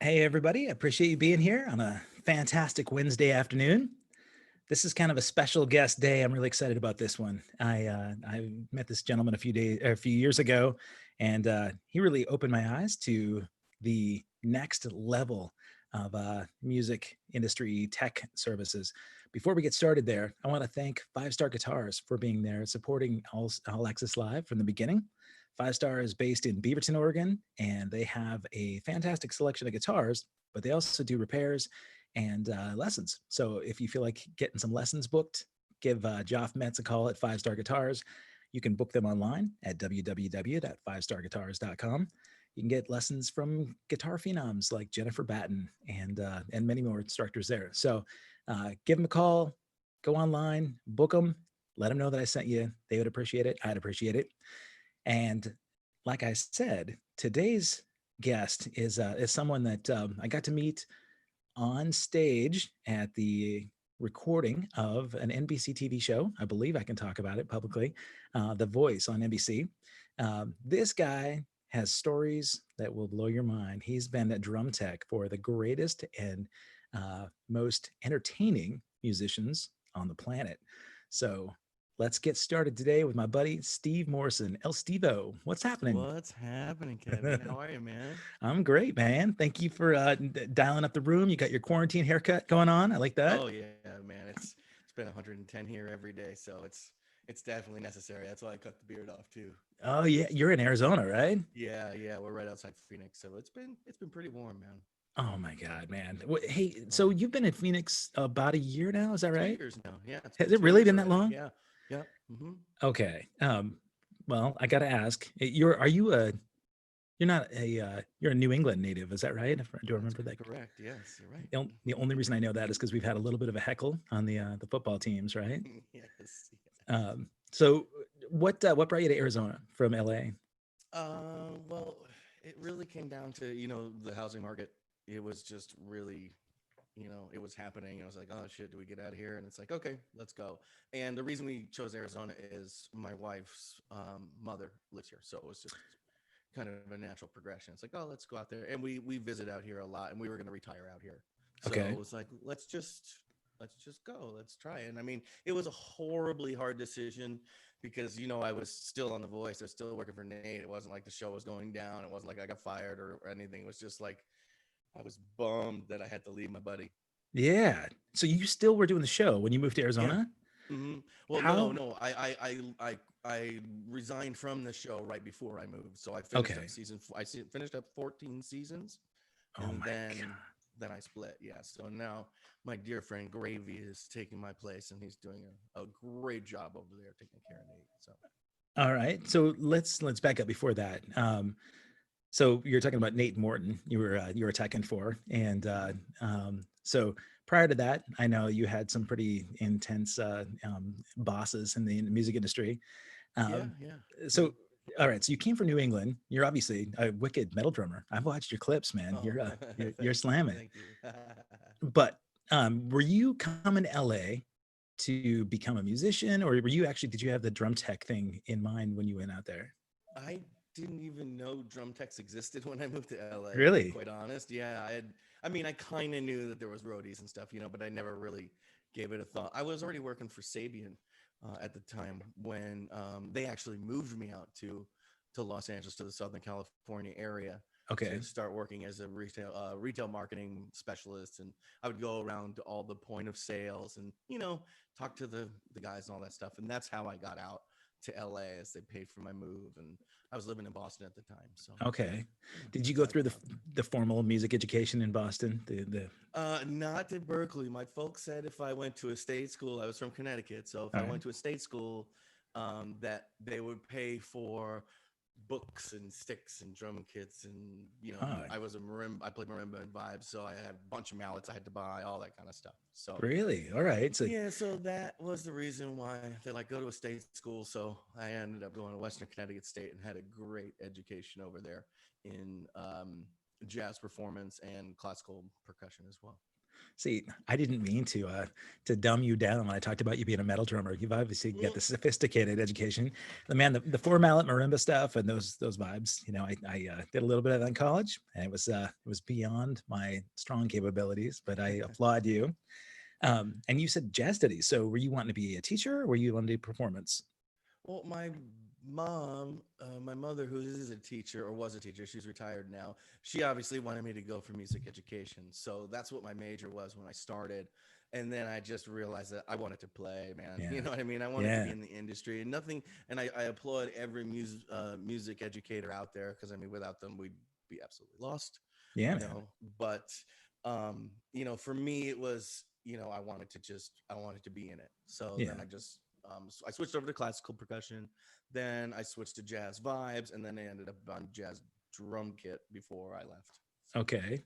Hey, everybody. I appreciate you being here on a fantastic Wednesday afternoon. This is kind of a special guest day. I'm really excited about this one. I met this gentleman a few years ago, and he really opened my eyes to the next level of music industry tech services. Before we get started there, I want to thank Five Star Guitars for being there, supporting All Access Live from the beginning. Five Star is based in Beaverton, Oregon, and they have a fantastic selection of guitars, but they also do repairs and lessons. So if you feel like getting some lessons booked, give Joff Metz a call at Five Star Guitars. You can book them online at www.fivestarguitars.com. You can get lessons from guitar phenoms like Jennifer Batten and many more instructors there. So give them a call, go online, book them, let them know that I sent you. They would appreciate it. I'd appreciate it. And like I said, today's guest is someone that I got to meet on stage at the recording of an NBC TV show. I believe I can talk about it publicly. The Voice on NBC. This guy has stories that will blow your mind. He's been a drum tech for the greatest and most entertaining musicians on the planet. So let's get started today with my buddy Steve Morrison. El Steevo, what's happening? What's happening, Kevin? How are you, man? I'm great, man. Thank you for dialing up the room. You got your quarantine haircut going on. I like that. Oh yeah, man. It's been 110 here every day, so it's definitely necessary. That's why I cut the beard off too. Oh yeah, you're in Arizona, right? Yeah, we're right outside Phoenix, so it's been pretty warm, man. Oh my God, man. Hey, so Um, you've been in Phoenix about a year now, is that two right? years now. Yeah, it's Has been it two really years been that already. long? Yeah, yeah. Mm-hmm. Okay. Well, I gotta ask. Are you a you're not a you're a New England native, is that right? Do I That's remember that? correct. Yes, you're right. The only reason I know that is because we've had a little bit of a heckle on the football teams, right? Yes, yes. So what brought you to Arizona from LA? Well, it really came down to, the housing market. It was just really, it was happening. I was like, oh shit, do we get out of here? And it's like, okay, let's go. And the reason we chose Arizona is my wife's mother lives here. So it was just kind of a natural progression. It's like, oh, let's go out there. And we visit out here a lot, and we were going to retire out here. So Okay. it was like, let's just go. Let's try it. And I mean, it was a horribly hard decision because I was still on The Voice. I was still working for Nate. It wasn't like the show was going down. It wasn't like I got fired or anything. It was just like I was bummed that I had to leave my buddy. Yeah. So you still were doing the show when you moved to Yeah. Arizona? Well, no, How? no. I resigned from the show right before I moved. So I finished up Okay. season. Finished up 14 seasons, Oh and my God. then I split. Yeah. So now my dear friend Gravy is taking my place, and he's doing a great job over there taking care of Nate. So All right. So let's back up before that. So you're talking about Nate Morton. You were teching for, and mhm. so prior to that, I know you had some pretty intense bosses in the music industry. Yeah, Um, yeah, yeah. so all right. So you came from New England. You're obviously a wicked metal drummer. I've watched your clips, man. Oh, You're thank you, slamming. thank you. But were you coming to LA to become a musician, or were you actually did you have the drum tech thing in mind when you went out there? I didn't even know drum techs existed when I moved to LA, to be Really? quite honest. Yeah, I mean, I kind of knew that there was roadies and stuff, but I never really gave it a thought. I was already working for Sabian at the time when they actually moved me out to Los Angeles, to the Southern California area, to Okay. start working as a retail marketing specialist. And I would go around to all the point of sales and talk to the guys and all that stuff. And that's how I got out to LA, as they paid for my move. And I was living in Boston at the time, so Okay. yeah, Did you that's go how I through got out there. the formal music education in Boston? The Not at Berkeley. My folks said if I went to a state school, I was from Connecticut, so if All I right. went to a state school, that they would pay for books and sticks and drum kits, and Oh, I was a marimba. I played marimba and vibes, so I had a bunch of mallets I had to buy, all that kind of stuff. So really? All right. So yeah, so that was the reason why they like go to a state school. So I ended up going to Western Connecticut State and had a great education over there in jazz performance and classical percussion as well. See, I didn't mean to dumb you down when I talked about you being a metal drummer. You've obviously got Mm. the sophisticated education. The four mallet marimba stuff and those vibes. I did a little bit of that in college, and it was beyond my strong capabilities. But I applaud you. And you said jazz studies. So were you wanting to be a teacher, or were you wanting to do performance? Well, my mother, who is a teacher or was a teacher, she's retired now. She obviously wanted me to go for music education. So that's what my major was when I started. And then I just realized that I wanted to play, man. You Yeah, know what I mean? I wanted to be yeah, in the industry and nothing. And I applaud every music educator out there because I mean, without them, we'd be absolutely lost, yeah, you man. know. But, for me, it was, I wanted to be in it. So then Yeah. I switched over to classical percussion. Then I switched to jazz vibes, and then I ended up on jazz drum kit before I left. Okay.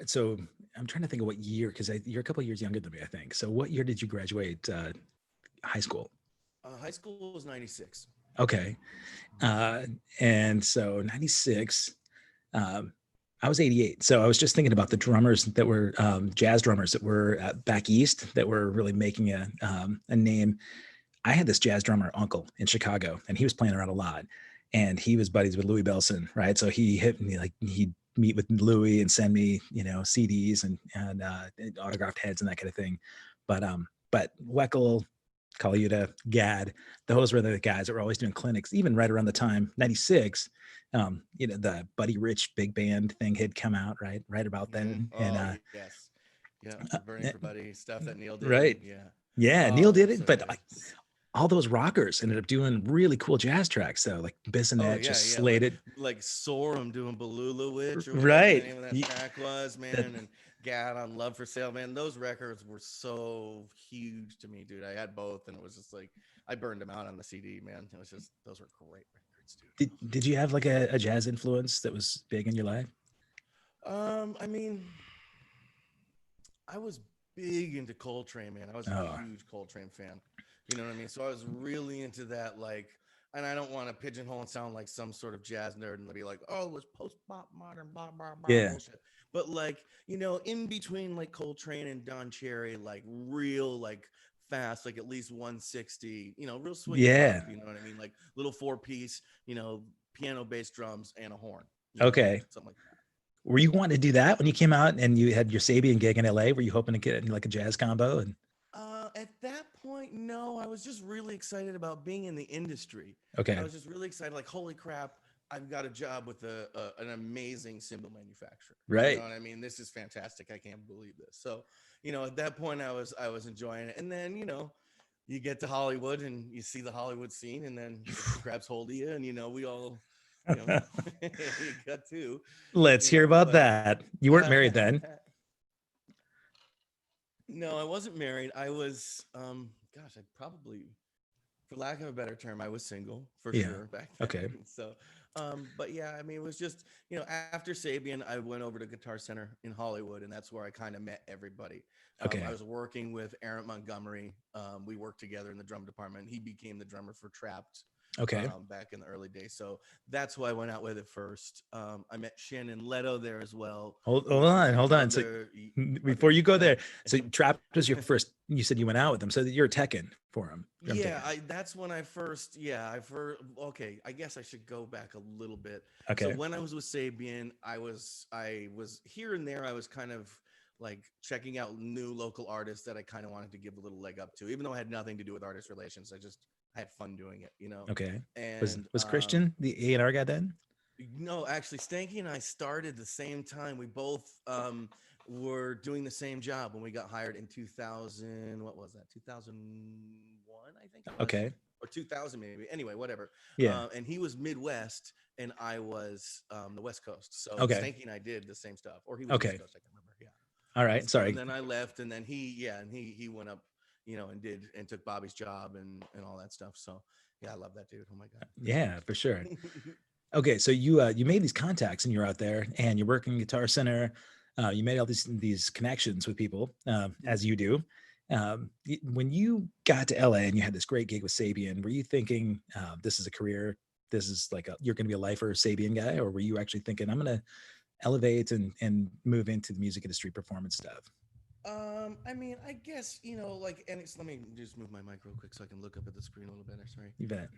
So I'm trying to think of what year, because you're a couple of years younger than me, I think. So what year did you graduate high school? High school was 96. Okay. Uh, and so 96, um, I was 88. So I was just thinking about the drummers that were jazz drummers that were back east that were really making a name. I had this jazz drummer uncle in Chicago, and he was playing around a lot, and he was buddies with Louis Bellson, right? So he hit me, like he'd meet with Louis and send me, CDs and autographed heads and that kind of thing. But Weckl, Kalyuta, Gad, those were the guys that were always doing clinics, even right around the time, 96. The Buddy Rich big band thing had come out, right about Mm, then. And oh yes, yeah, the Burning uh, for Buddy stuff that Neil did. right. Yeah. Yeah, Neil Oh, that did was it, so but good. all those rockers ended up doing really cool jazz tracks. So like Oh Bissonette yeah, just yeah, slayed it. like Sorum doing Balula Witch or whatever the Right. name of that track was, That, man, and Gad on Love for Sale, man. Those records were so huge to me, dude. I had both, and it was just like I burned them out on the CD, man. It was just those were great records, dude. did you have like a jazz influence that was big in your life? I mean, I was big into Coltrane, man. I was a Oh, huge Coltrane fan. You know what I mean? So I was really into that, like, and I don't want to pigeonhole and sound like some sort of jazz nerd and be like, oh, it was post pop modern, blah, blah, blah, yeah. bullshit. But like, in between like Coltrane and Don Cherry, like real, like fast, like at least 160, real swing Yeah. bop, you know what I mean? Like little 4-piece, piano, bass, drums, and a horn, Okay. something like that. Were you wanting to do that when you came out and you had your Sabian gig in LA? Were you hoping to get like a jazz combo? And At that point, no, I was just really excited about being in the industry. I okay. was just really excited, like, holy crap, I've got a job with an amazing cymbal manufacturer. You know Right. what I mean? This is fantastic. I can't believe this. So, at that point, I was enjoying it. And then, you get to Hollywood and you see the Hollywood scene, and then it grabs hold of you, and we all, you got to, Let's hear about but that. You weren't married then. no, I wasn't married. I was, gosh, I probably, for lack of a better term, I was single for Yeah. sure back then. Okay. So, but yeah, I mean, it was just, after Sabian, I went over to Guitar Center in Hollywood, and that's where I kind of met everybody. I Okay. was working with Aaron Montgomery. We worked together in the drum department. He became the drummer for Trapped Okay. back in the early days. So that's who I went out with at first. I met Shannon Leto there as well, Hold who's on, hold on. So another. before Okay, you go go ahead. there, so Trapped was your first. You said you went out with them, so that you're a techin for him, drum Yeah, techin. that's when I first, yeah, I first, okay, I guess I should go back a little bit. So Okay. when I was with Sabian, I was here and there, I was kind of like checking out new local artists that I kind of wanted to give a little leg up to, even though I had nothing to do with artist relations. I had fun doing it. Okay. Was And was Christian the A&R guy then? no, actually, Stanky and I started the same time. We both were doing the same job when we got hired in 2000. What was that? 2001, I think it was, Okay. or 2000 maybe. Anyway, whatever. Yeah. And he was Midwest, and I was the West Coast. So Okay. Stanky and I did the same stuff, or he was East Okay. Coast. I can't remember. Yeah. All And right. so Sorry. then I left, and then he went up, and took Bobby's job and all that stuff. So yeah, I love that dude. Oh my god. Yeah, for sure. Okay, so you made these contacts and you're out there and you're working Guitar Center. You made all these connections with people, as you do. When you got to LA and you had this great gig with Sabian, were you thinking this is a career? This is like you're going to be a lifer Sabian guy, or were you actually thinking I'm gonna elevate and move into the music industry performance stuff? I mean, I guess, like, and let me just move my mic real quick so I can look up at the screen a little better. Sorry. You bet.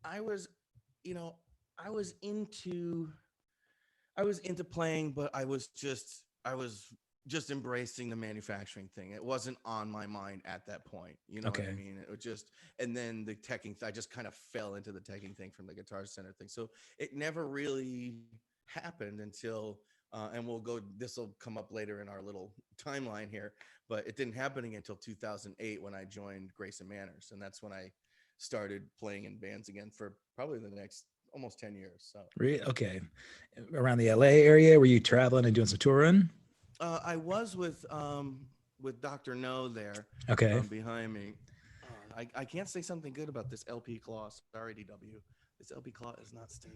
I was, you know, I was into, I was into playing, but I was just embracing the manufacturing thing. It wasn't on my mind at that point. You know what I Okay. mean? It was just, and then the teching, I just kind of fell into the teching thing from the Guitar Center thing. So it never really happened until, and this will come up later in our little timeline here, but it didn't happen until 2008 when I joined Grace and Manners. And that's when I started playing in bands again for probably the next almost 10 years. So, Okay. Around the LA area, were you traveling and doing some touring? I was with Dr. No there, Okay. behind me. I can't say something good about this LP claw. Sorry, DW. This LP claw is not staying.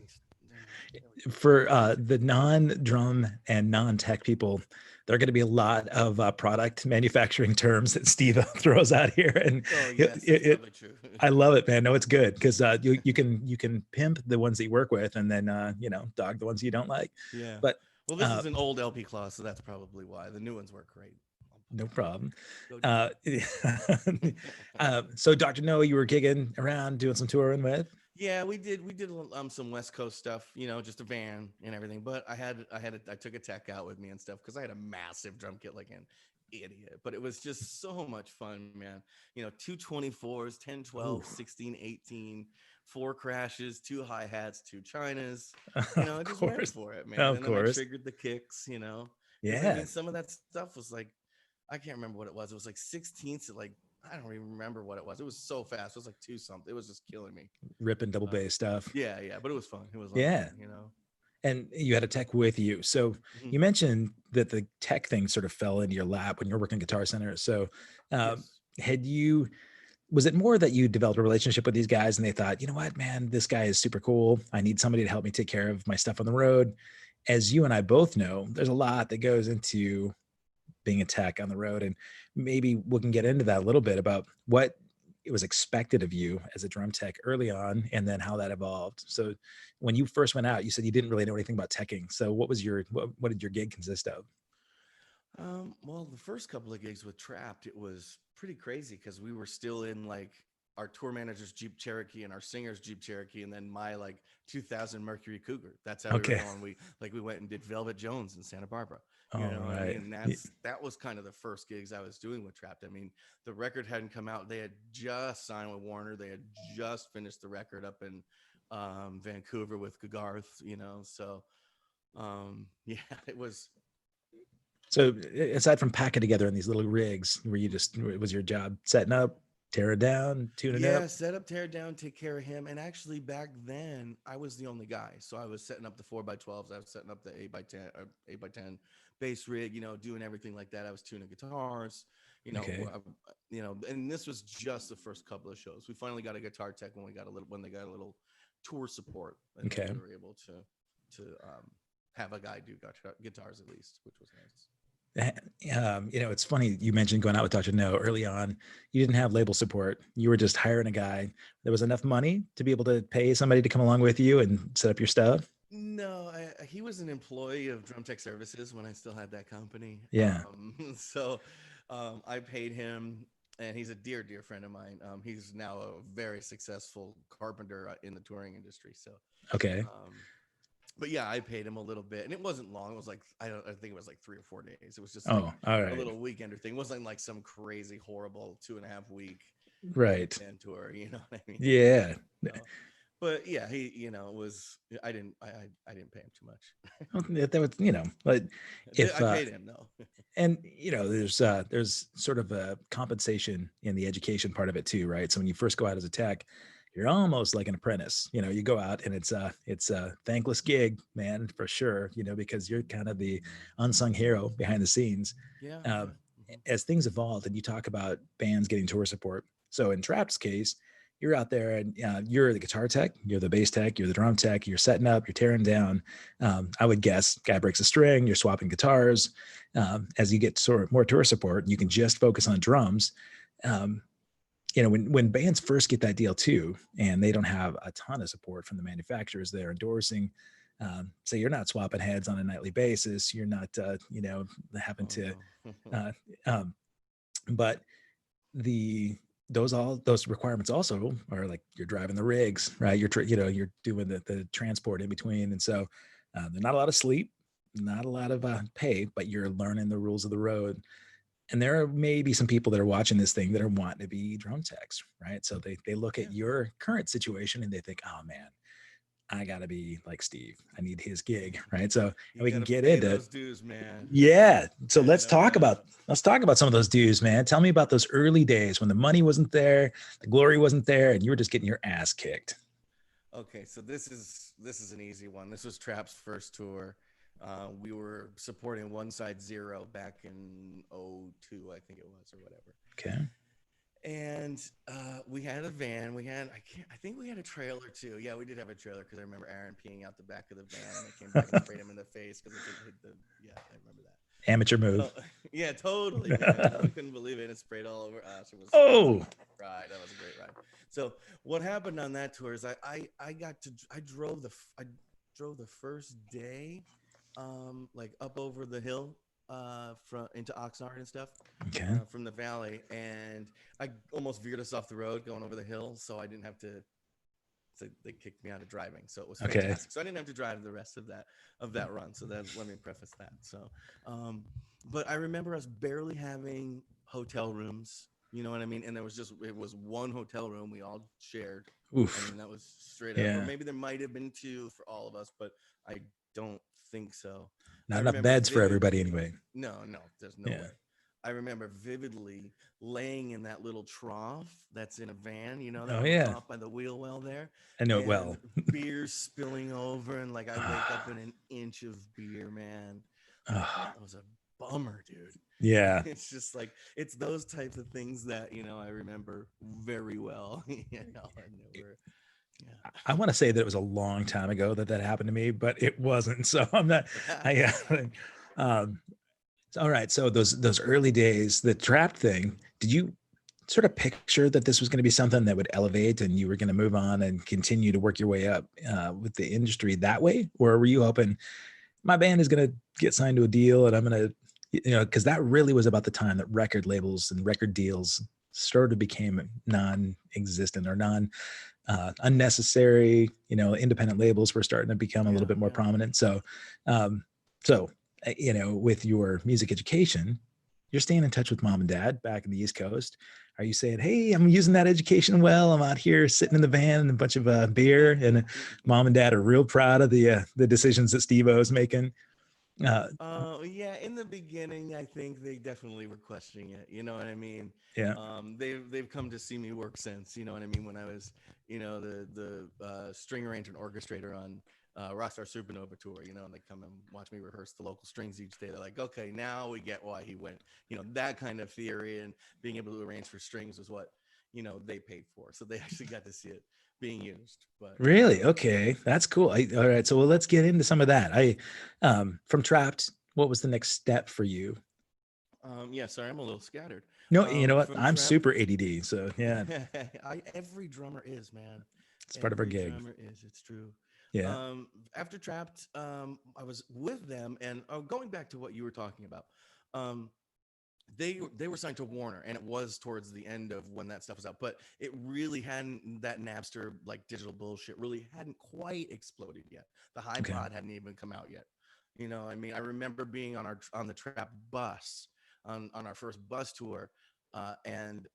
For the non-drum and non-tech people, there are going to be a lot of product manufacturing terms that Steve throws out here, and oh yes, that's probably true. I love it, man. No, it's good because you can pimp the ones that you work with, and then dog the ones you don't like. Yeah. But Well, this is an old LP claw, so that's probably why. The new ones work great. no problem. Go So Dr. No, you were gigging around doing some touring with? Yeah, we did some West Coast stuff, just a van and everything. But I took a tech out with me and stuff because I had a massive drum kit like an idiot. But it was just so much fun, man. 224s, 10, 12, Ooh. 16, 18, 4 crashes, 2 hi-hats, 2 chinas. I Of just went course. for it, man. Of And then I course. triggered the kicks, because I Yeah. mean some of that stuff was like, I can't remember what it was. It was like 16ths at like, I don't even remember what it was. It was so fast. It was like 2 something. It was just killing me. Ripping double bass stuff. Yeah, but it was fun. It was Yeah. awesome. And you had a tech with you. So Mhm. you mentioned that the tech thing sort of fell into your lap when you were working Guitar Center. So Yes. was it more that you developed a relationship with these guys and they thought, you know what, man, this guy is super cool. I need somebody to help me take care of my stuff on the road. As you and I both know, there's a lot that goes into being a tech on the road. And maybe we can get into that a little bit about what it was expected of you as a drum tech early on and then how that evolved. So when you first went out, you said you didn't really know anything about teching. So what did your gig consist of? Well, the first couple of gigs with Trapped, it was pretty crazy because we were still in like our tour manager's Jeep Cherokee and our singer's Jeep Cherokee, and then my like 2000 Mercury Cougar. That's how we were Okay. going. We went and did Velvet Jones in Santa Barbara. You All know what I right. mean? That was kind of the first gigs I was doing with Trapped. I mean, the record hadn't come out. They had just signed with Warner. They had just finished the record up in Vancouver with Gagarth. So yeah, it was. So aside from packing together in these little rigs, was your job setting up, tear it down, tune it up? Yeah, set up, tear down, take care of him. And actually, back then, I was the only guy. So I was setting up the 4x12s. I was setting up the 8x10, 8x10 bass rig. Doing everything like that. I was tuning guitars. Okay. And this was just the first couple of shows. We finally got a guitar tech when they got a little tour support, and Okay. then we were able to have a guy do guitars at least, which was nice. It's funny you mentioned going out with Dr. No early on. You didn't have label support. You were just hiring a guy. There was enough money to be able to pay somebody to come along with you and set up your stuff. No, he was an employee of Drum Tech Services when I still had that company. Yeah. So I paid him, and he's a dear friend of mine. He's now a very successful carpenter in the touring industry. So Okay. But yeah, I paid him a little bit, and it wasn't long. It was like I think it was like 3 or 4 days. It was just like all right. a little weekender thing. It wasn't like some crazy, horrible 2.5 week right tour. You know what I mean? Yeah. But yeah, he, it was. I didn't pay him too much. That was, but if I paid him though. and there's sort of a compensation in the education part of it too, right? So when you first go out as a tech, you're almost like an apprentice. You go out and it's a thankless gig, man, for sure. Because you're kind of the unsung hero behind the scenes. Yeah. As things evolved, and you talk about bands getting tour support. So in Trapped's case, you're out there and you're the guitar tech, you're the bass tech, you're the drum tech, you're setting up, you're tearing down. I would guess guy breaks a string, you're swapping guitars. As you get sort of more tour support, you can just focus on drums. When bands first get that deal too, and they don't have a ton of support from the manufacturers they're endorsing, So you're not swapping heads on a nightly basis. You're not, having Oh to, no. uh, um, but those requirements also are like you're driving the rigs, right? You're doing the transport in between, and so there's not a lot of sleep, not a lot of pay, but you're learning the rules of the road. And there are maybe some people that are watching this thing that are wanting to be drone techs, right? So they look Yeah. at your current situation and they think, oh man, I gotta be like Steve. I need his gig, right? So and You we can gotta get pay into, those dues, man. yeah. So Yeah, no doubt. let's talk about some of those dues, man. Tell me about those early days when the money wasn't there, the glory wasn't there, and you were just getting your ass kicked. Okay, so this is an easy one. This was Trap's first tour. We were supporting One Side Zero back in '02, I think it was, or whatever. Okay. And we had a van. I think we had a trailer too. Yeah, we did have a trailer because I remember Aaron peeing out the back of the van, and I came back and sprayed him in the face because it hit the. Yeah, I remember that. Amateur move. So yeah, totally, man. I couldn't believe it. And it sprayed all over us. It was Oh, a ride. That was a great ride. So what happened on that tour is I drove the first day, like up over the hill, from into Oxnard and stuff, okay. from the valley, and I almost veered us off the road going over the hill, so I didn't have to. So they kicked me out of driving, so it was Okay. fantastic. So I didn't have to drive the rest of that run. So then let me preface that. So, um, but I remember us barely having hotel rooms. You know what I mean? And it was one hotel room we all shared. I Oof. mean, that was straight up. Or Yeah. maybe there might have been two for all of us, but I don't think so. I Not enough remember beds for everybody vividly. anyway. No, there's no Yeah. way. I remember vividly laying in that little trough that's in a van, that Oh little yeah. trough by the wheel well there, I know it and well. beer spilling over, and like I wake up in an inch of beer, man. Like Ah, that was a bummer, dude. yeah. It's just like it's those types of things that I remember very well. And they were, I want to say that it was a long time ago that that happened to me, but it wasn't. So I'm not. I um, all right. So those early days, the trap thing. Did you sort of picture that this was going to be something that would elevate and you were going to move on and continue to work your way up with the industry that way, or were you hoping my band is going to get signed to a deal and I'm going to, because that really was about the time that record labels and record deals started to become non-existent or unnecessary. Independent labels were starting to become a little yeah, bit more yeah. prominent. So, um, so with your music education, you're staying in touch with mom and dad back in the East Coast. Are you saying, "Hey, I'm using that education well. I'm out here sitting in the van and a bunch of beer, and mom and dad are real proud of the decisions that Steevo is making." Uh, Yeah, in the beginning, I think they definitely were questioning it. You know what I mean? yeah. They've come to see me work since. You know what I mean? When I was, the string arranger and orchestrator on Rockstar Supernova tour. And they come and watch me rehearse the local strings each day. They're like, okay, now we get why he went. That kind of theory and being able to arrange for strings was what they paid for. So they actually got to see it being used. But Really? Okay. That's cool. All right. So let's get into some of that. From Trapped, what was the next step for you? yeah, sorry, I'm a little scattered. No, you know what? From I'm Trapped. super ADD. So yeah, Every drummer is, man. it's part of our Every gig. drummer is. It's true. Yeah. After Trapped, I was with them, and going back to what you were talking about, um, they were signed to Warner, and it was towards the end of when that stuff was out, but it really hadn't, that Napster like digital bullshit really hadn't quite exploded yet. The Okay. iPod hadn't even come out yet. I mean, I remember being on the Trap bus on our first bus tour, and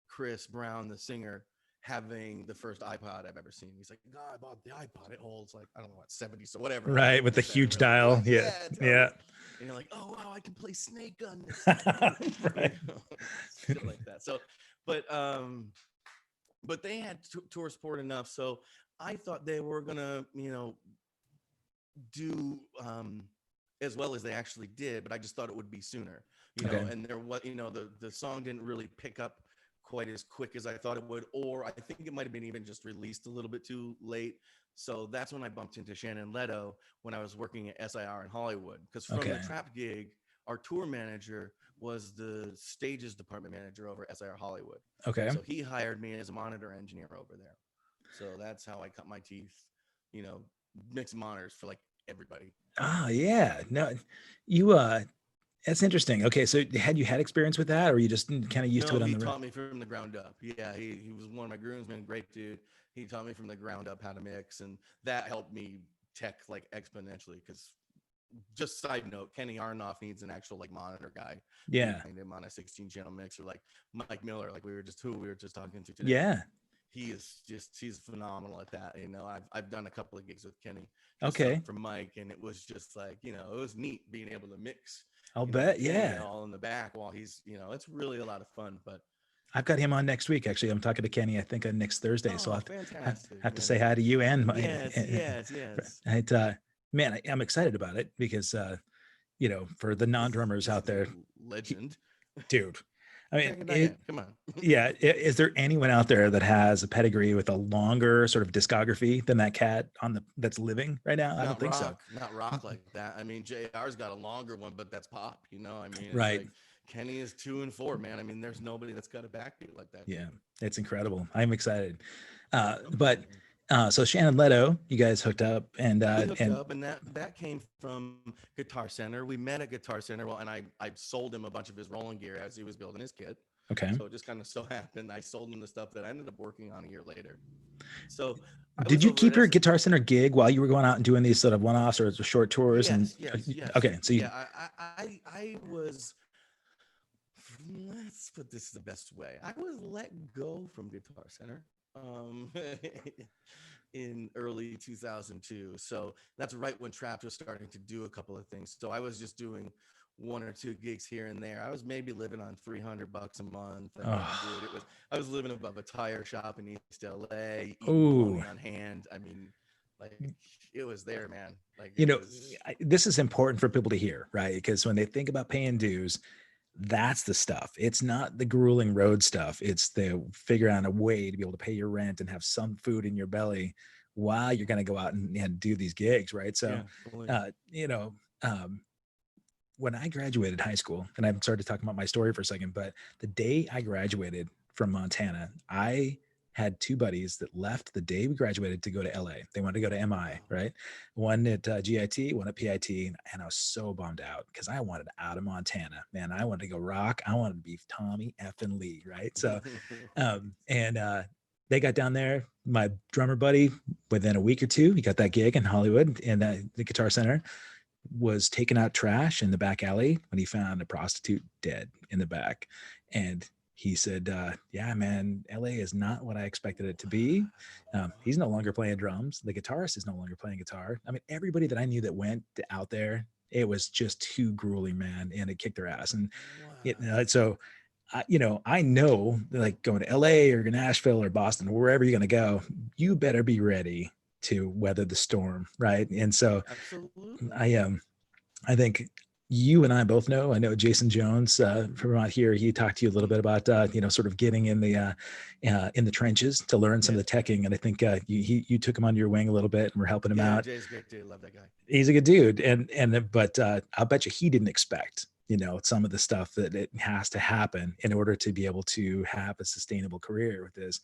Chris Brown, the singer, having the first iPod I've ever seen. He's like, "God, I bought the iPod. It holds like I don't know what 70, so whatever Right. With the he said or huge whatever." You're dial. like, Yeah. "Yeah, Yeah. totally." And you're like, "Oh wow, I can play Snake on this thing," Right. shit like that. So, but but they had tour support enough, so I thought they were gonna, do as well as they actually did, but I just thought it would be sooner, Okay. and there was, the song didn't really pick up quite as quick as I thought it would, or I think it might have been even just released a little bit too late. So that's when I bumped into Shannon Leto when I was working at SIR in Hollywood, because from the Okay. Trap gig, our tour manager was the stages department manager over at SIR Hollywood. Okay. So he hired me as a monitor engineer over there. So that's how I cut my teeth, you know, mixing monitors for like everybody. Oh yeah, no, you that's interesting. Okay, so had you had experience with that, or you just kind of used to No, it on he the road? taught me from the ground up. Yeah, he was one of my groomsmen, great dude. He taught me from the ground up how to mix, and that helped me tech like exponentially. Because just side note, Kenny Arnoff needs an actual like monitor guy Yeah, behind him on a 16 channel mixer, like Mike Miller, like we were just talking to today. yeah. He is just he's phenomenal at that. You know, I've done a couple of gigs with Kenny, just Okay, some from Mike, and it was just like, you know, it was neat being able to mix, I'll you know, with bet. Kenny Yeah, all in the back while he's, you know, it's really a lot of fun. But I've got him on next week. Actually, I'm talking to Kenny. I think on next Thursday. So I oh, have to fantastic, have to say man. hi to you and my. Yes, yes, yes. It, man, I'm excited about it because for the non drummers This out is a there, legend. dude. I mean, Second Diane, come on. yeah. Is there anyone out there that has a pedigree with a longer sort of discography than that cat that's living right now? I don't think so. Not rock like that. I mean, JR's got a longer one, but that's pop. You know, I mean, it's Right. like Kenny is 2 and 4, man. I mean, there's nobody that's got a backbeat like that, Yeah, dude. it's incredible. I'm excited. No But kidding. so Shannon Leto, you guys hooked up, We hooked and up, and that came from Guitar Center. We met at Guitar Center. Well, and I sold him a bunch of his rolling gear as he was building his kit. okay. So it just kind of so happened I sold him the stuff that I ended up working on a year later. So I Did was you over keep at your S. Guitar Center gig while you were going out and doing these sort of one-offs or short tours? And Yes, yes, yes. okay, so you Yeah, I was. Let's put this the best way. I was let go from Guitar Center um, in early 2002. So that's right when Trapped was starting to do a couple of things. So I was just doing 1 or 2 gigs here and there. I was maybe living on $300 a month. I mean, dude, oh, I was living above a tire shop in East LA, eating oh, bologna on hand. I mean, like it was there, man. Like you it know, was. this is important for people to hear, right? Because when they think about paying dues, that's the stuff. It's not the grueling road stuff. It's the figure out a way to be able to pay your rent and have some food in your belly while you're going to go out and do these gigs, right? So, Yeah, fully. uh, you know, um, when I graduated high school, and I'm sorry to talk about my story for a second, but the day I graduated from Montana, I had two buddies that left the day we graduated to go to LA. They wanted to go to MI, Wow. right? One at GIT, one at PIT. And I was so bummed out because I wanted out of Montana, man. I wanted to go rock. I wanted to be Tommy F and Lee, right? So, and they got down there. My drummer buddy, within a week or two, he got that gig in Hollywood in the Guitar Center, was taking out trash in the back alley when he found a prostitute dead in the back. And he said, yeah, man, LA is not what I expected it to be. He's no longer playing drums. The guitarist is no longer playing guitar. I mean, everybody that I knew that went out there, it was just too grueling, man. And it kicked their ass. And Wow. so, I know like going to LA or Nashville or Boston, wherever you're going to go, you better be ready to weather the storm. Right. And so Absolutely. I think you and I both know. I know Jason Jones from out here. He talked to you a little bit about sort of getting in the trenches to learn some of Yes. the teching, and I think you took him under your wing a little bit, and we're helping him Yeah, out. Jay's a great dude. Love that guy. He's a good dude, but I'll bet you he didn't expect some of the stuff that it has to happen in order to be able to have a sustainable career with this.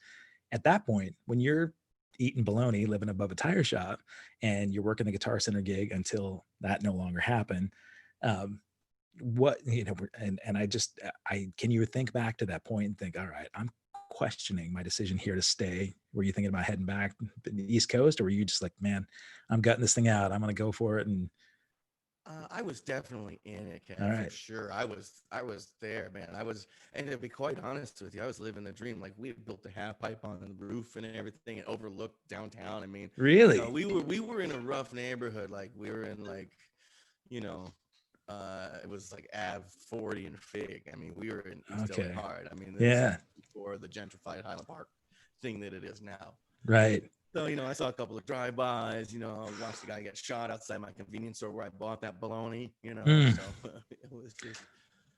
At that point, when you're eating bologna, living above a tire shop, and you're working the Guitar Center gig until that no longer happened, um, and I can you think back to that point and think, all right, I'm questioning my decision here to stay. Were you thinking about heading back to the East Coast, or were you just like, man, I'm gutting this thing out, I'm gonna go for it? And I was definitely in it, all Ken, for right, sure. I was there, man. And to be quite honest with you, I was living the dream. Like we had built a half pipe on the roof and everything, and overlooked downtown. I mean, really, we were in a rough neighborhood. Like we were in like, you know, it was like Ave 40 and Fig. I mean, we were in East LA okay, hard. I mean, this is yeah, before the gentrified Highland Park thing that it is now. right, So, I saw a couple of drive-bys, watched the guy get shot outside my convenience store where I bought that bologna, mm, so it was just,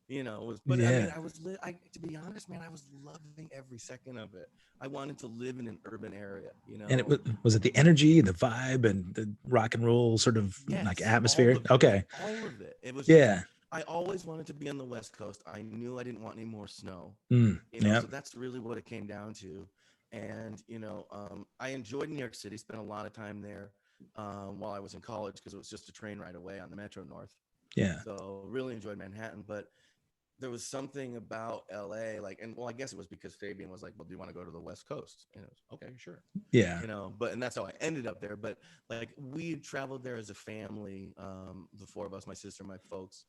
but I mean, yeah. to be honest, man, I was loving every second of it. I wanted to live in an urban area, And was it the energy, the vibe, and the rock and roll sort of like Yes, all atmosphere? of it, Okay, all of it. It was just, yeah, I always wanted to be on the West Coast. I knew I didn't want any more snow, yeah, so that's really what it came down to. And, I enjoyed New York City, spent a lot of time there. while I was in college because it was just a train ride away on the Metro North. Yeah. So really enjoyed Manhattan, but there was something about LA, like, and well, I guess it was because Fabian was like, well, do you want to go to the West Coast? And it was okay, sure. Yeah. But and that's how I ended up there. But like we had traveled there as a family, the four of us, my sister, my folks,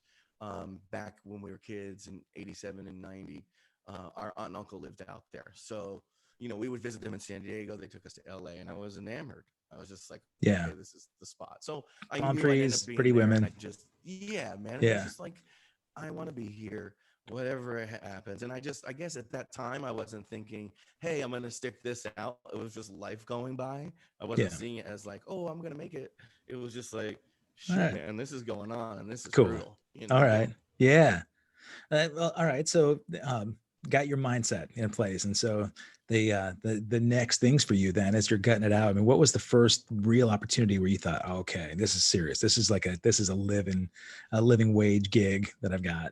back when we were kids in 87 and 90. Our aunt and uncle lived out there. So, we would visit them in San Diego. They took us to LA and I was enamored. I was just like, Yeah. okay, this is the spot. So I Palm knew I'd end up trees, being pretty there. And women. I just, yeah, man. It was Yeah. just like, I want to be here, whatever happens. And I guess at that time, I wasn't thinking, hey, I'm going to stick this out. It was just life going by. I wasn't Yeah. seeing it as like, oh, I'm going to make it. It was just like, All shit, right. man, this is going on and this is Cool. real. All right. Yeah. Well, all right. So, got your mindset in place, and so the next things for you then, as you're gutting it out. I mean, what was the first real opportunity where you thought, oh, okay, this is serious. This is a living wage gig that I've got.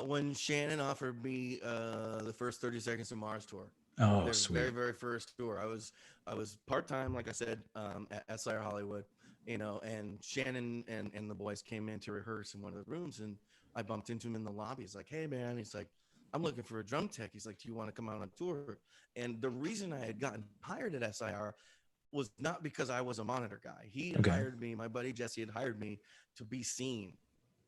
When Shannon offered me the first 30 Seconds of Mars tour, Oh, their sweet. very, very first tour, I was part-time, like I said, at SIR Hollywood, and Shannon and the boys came in to rehearse in one of the rooms, and I bumped into him in the lobby. He's like, hey, man, he's like, I'm looking for a drum tech. He's like, do you want to come out on tour? And the reason I had gotten hired at SIR was not because I was a monitor guy. He had Okay. hired me, my buddy Jesse had hired me to be seen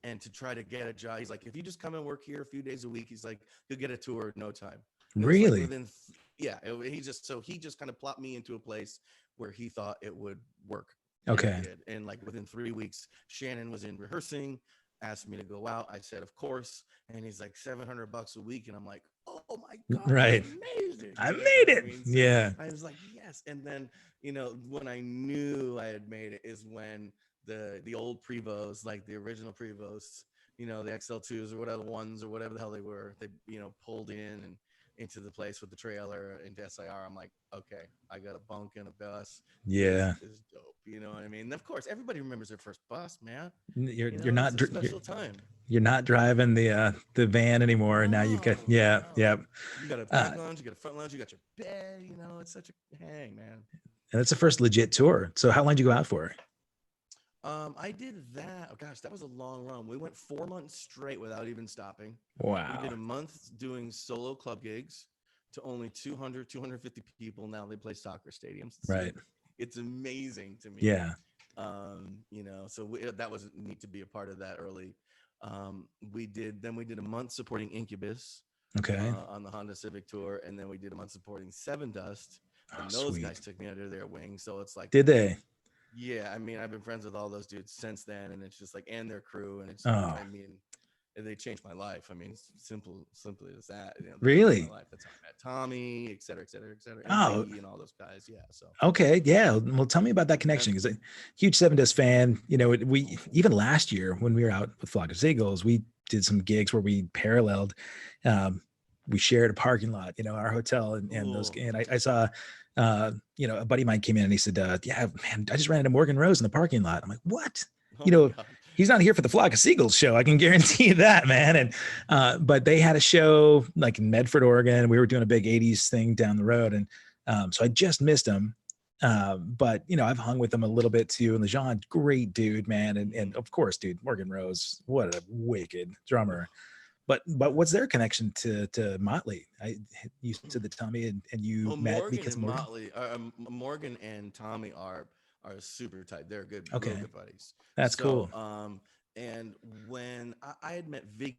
and to try to get a job. He's like, if you just come and work here a few days a week, he's like, you'll get a tour in no time. And Really? it was like he just kind of plopped me into a place where he thought it would work. Okay. And it did. And like within 3 weeks, Shannon was in rehearsing, asked me to go out. I said, of course. And he's like, $700 a week. And I'm like, oh my God, right. amazing. I made it. So yeah. I was like, yes. And then, when I knew I had made it is when the old Prevos, like the original Prevos, the XL2s or whatever ones or whatever the hell they were, they, pulled in and into the place with the trailer into SIR. I'm like, okay, I got a bunk and a bus. Yeah. This is dope. You know what I mean? And of course, everybody remembers their first bus, man. You're not it's a special time. You're not driving the van anymore. And now you've got, yeah. You got a back lounge, you got a front lounge, you got your bed, it's such a hang, man. And that's the first legit tour. So how long did you go out for? I did that. Oh, gosh, that was a long run. We went 4 months straight without even stopping. Wow. We did a month doing solo club gigs to only 200, 250 people. Now they play soccer stadiums. Right. It's amazing to me. Yeah. So that was neat to be a part of that early. We did a month supporting Incubus. Okay. On the Honda Civic tour. And then we did a month supporting Seven Dust. And Oh, those sweet. guys took me under their wing. So it's like, did they? Yeah, I mean, I've been friends with all those dudes since then, and it's just like, and their crew, and it's, Oh. They changed my life. I mean, simply as that. Really? My life. That's how I met Tommy, et cetera, et cetera, et cetera. Oh. And all those guys. Yeah. So. Okay. Yeah. Well, tell me about that connection, because a huge Seven Dust fan. We even last year when we were out with Flock of Seagulls, we did some gigs where we paralleled. We shared a parking lot, our hotel, and those. And I saw. A buddy of mine came in and he said, yeah, man, I just ran into Morgan Rose in the parking lot. I'm like, what? He's not here for the Flock of Seagulls show. I can guarantee you that, man. And, but they had a show like in Medford, Oregon. We were doing a big 80s thing down the road. And so I just missed him. But I've hung with him a little bit too. And LeJean, great dude, man. And of course, dude, Morgan Rose, what a wicked drummer. But what's their connection to Motley? You said that Tommy and you met Morgan because and Morgan? Motley, Morgan and Tommy are super tight. They're good, real good buddies. That's cool. And when I had met Viggy,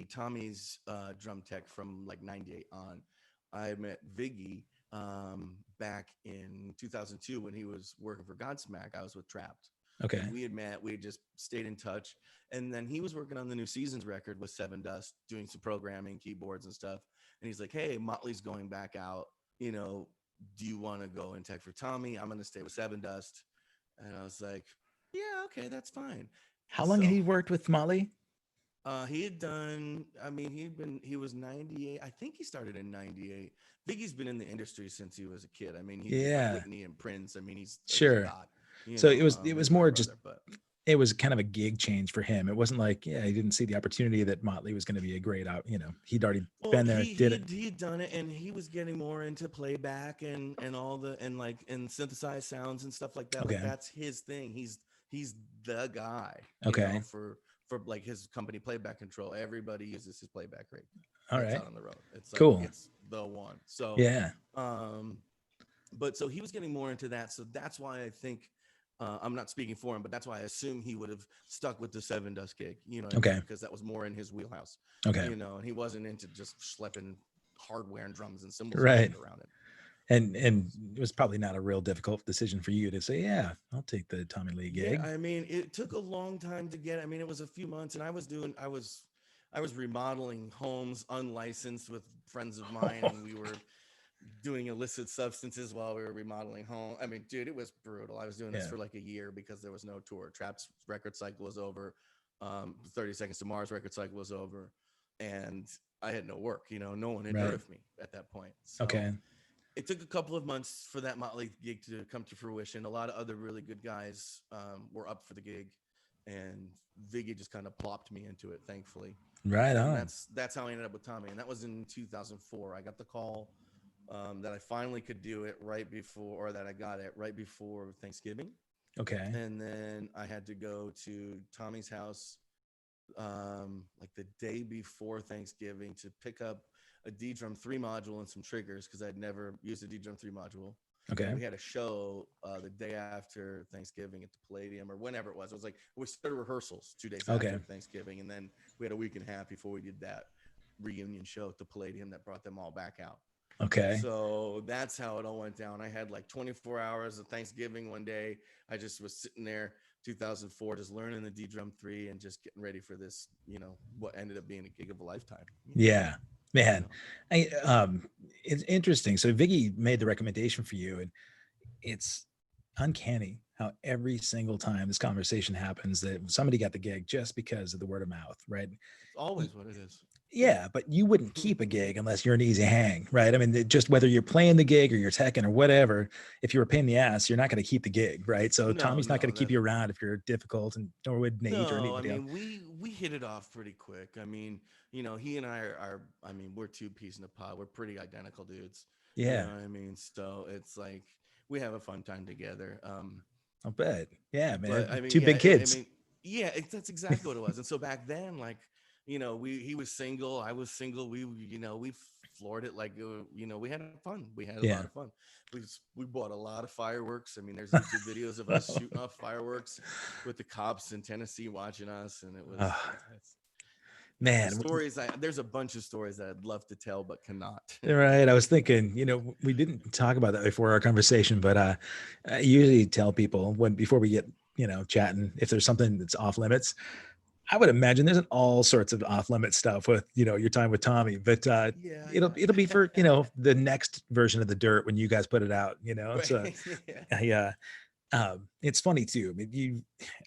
Tommy's drum tech from like 98 on, I had met Viggy back in 2002 when he was working for Godsmack. I was with Trapped. Okay. And we had met, we had just stayed in touch. And then he was working on the New Seasons record with Seven Dust, doing some programming, keyboards and stuff. And he's like, hey, Motley's going back out. Do you want to go and tech for Tommy? I'm going to stay with Seven Dust. And I was like, yeah, okay, that's fine. How long had he worked with Motley? He had done, he was 98. I think he started in 98. Viggy's been in the industry since he was a kid. I mean, he's like Whitney and Prince. I mean, he's sure. God. So it was more just it was kind of a gig change for him. It wasn't like, yeah, he didn't see the opportunity that Motley was going to be a great out. He'd already Well, been there, did it. he'd done it, and he was getting more into playback and all the and synthesized sounds and stuff like that. Like Okay. that's his thing. He's the guy, Okay. for like his company Playback Control. Everybody uses his playback rig. All That's right. out on the road. It's like Cool. it's the one. So Yeah. um but so he was getting more into that. So that's why I think I'm not speaking for him, but that's why I assume he would have stuck with the Seven Dust gig. You know what I Okay. mean? Because that was more in his wheelhouse. Okay. And he wasn't into just schlepping hardware and drums and cymbals and Right. shit around it. And it was probably not a real difficult decision for you to say, yeah, I'll take the Tommy Lee Yeah, gig. I mean, it took a long time to get. I mean, it was a few months, and I was remodeling homes unlicensed with friends of mine, and we were doing illicit substances while we were remodeling home. I mean, dude, it was brutal. I was doing this Yeah. for like a year because there was no tour. Trap's record cycle was over. 30 Seconds to Mars record cycle was over, and I had no work. No one had Right. heard of me at that point. So Okay. it took a couple of months for that Motley gig to come to fruition. A lot of other really good guys were up for the gig, and Viggy just kind of plopped me into it, thankfully. Right And on. that's how I ended up with Tommy, and that was in 2004. I got the call that I finally could do it right before, or that I got it right before Thanksgiving, Okay. and then I had to go to Tommy's house like the day before Thanksgiving to pick up a D Drum 3 module and some triggers because I'd never used a D Drum 3 module. Okay. And we had a show the day after Thanksgiving at the Palladium or whenever it was. It was like we started rehearsals 2 days Okay. after Thanksgiving, and then we had a week and a half before we did that reunion show at the Palladium that brought them all back out. Okay. So that's how it all went down. I had like 24 hours of Thanksgiving one day. I just was sitting there, 2004, just learning the D Drum 3 and just getting ready for this, what ended up being a gig of a lifetime. Yeah, man. You know? It's interesting. So Viggy made the recommendation for you, and it's uncanny how every single time this conversation happens that somebody got the gig just because of the word of mouth, right? It's always what it is. Yeah, but you wouldn't keep a gig unless you're an easy hang, right? I mean, just whether you're playing the gig or you're teching or whatever, if you're a pain in the ass, you're not going to keep the gig, right? So Tommy's not going to keep you around if you're difficult, and nor would Nate or anybody else. I mean, we hit it off pretty quick. I mean, he and I are I mean, we're two peas in a pod. We're pretty identical dudes. Yeah. You know what I mean? So it's like we have a fun time together. I'll bet. Yeah, man. But I mean, Two big kids. That's exactly what it was. And so back then, like, he was single, I was single. We floored it like, we had fun. We had a lot of fun. We bought a lot of fireworks. I mean, there's YouTube videos of us shooting off fireworks with the cops in Tennessee watching us, and it was. Man, stories. There's a bunch of stories that I'd love to tell but cannot. Right. I was thinking, we didn't talk about that before our conversation, but I usually tell people before we get, chatting, if there's something that's off limits. I would imagine there's all sorts of off limit stuff with, your time with Tommy, but it'll be for, the next version of The Dirt when you guys put it out, So it's funny too. I mean,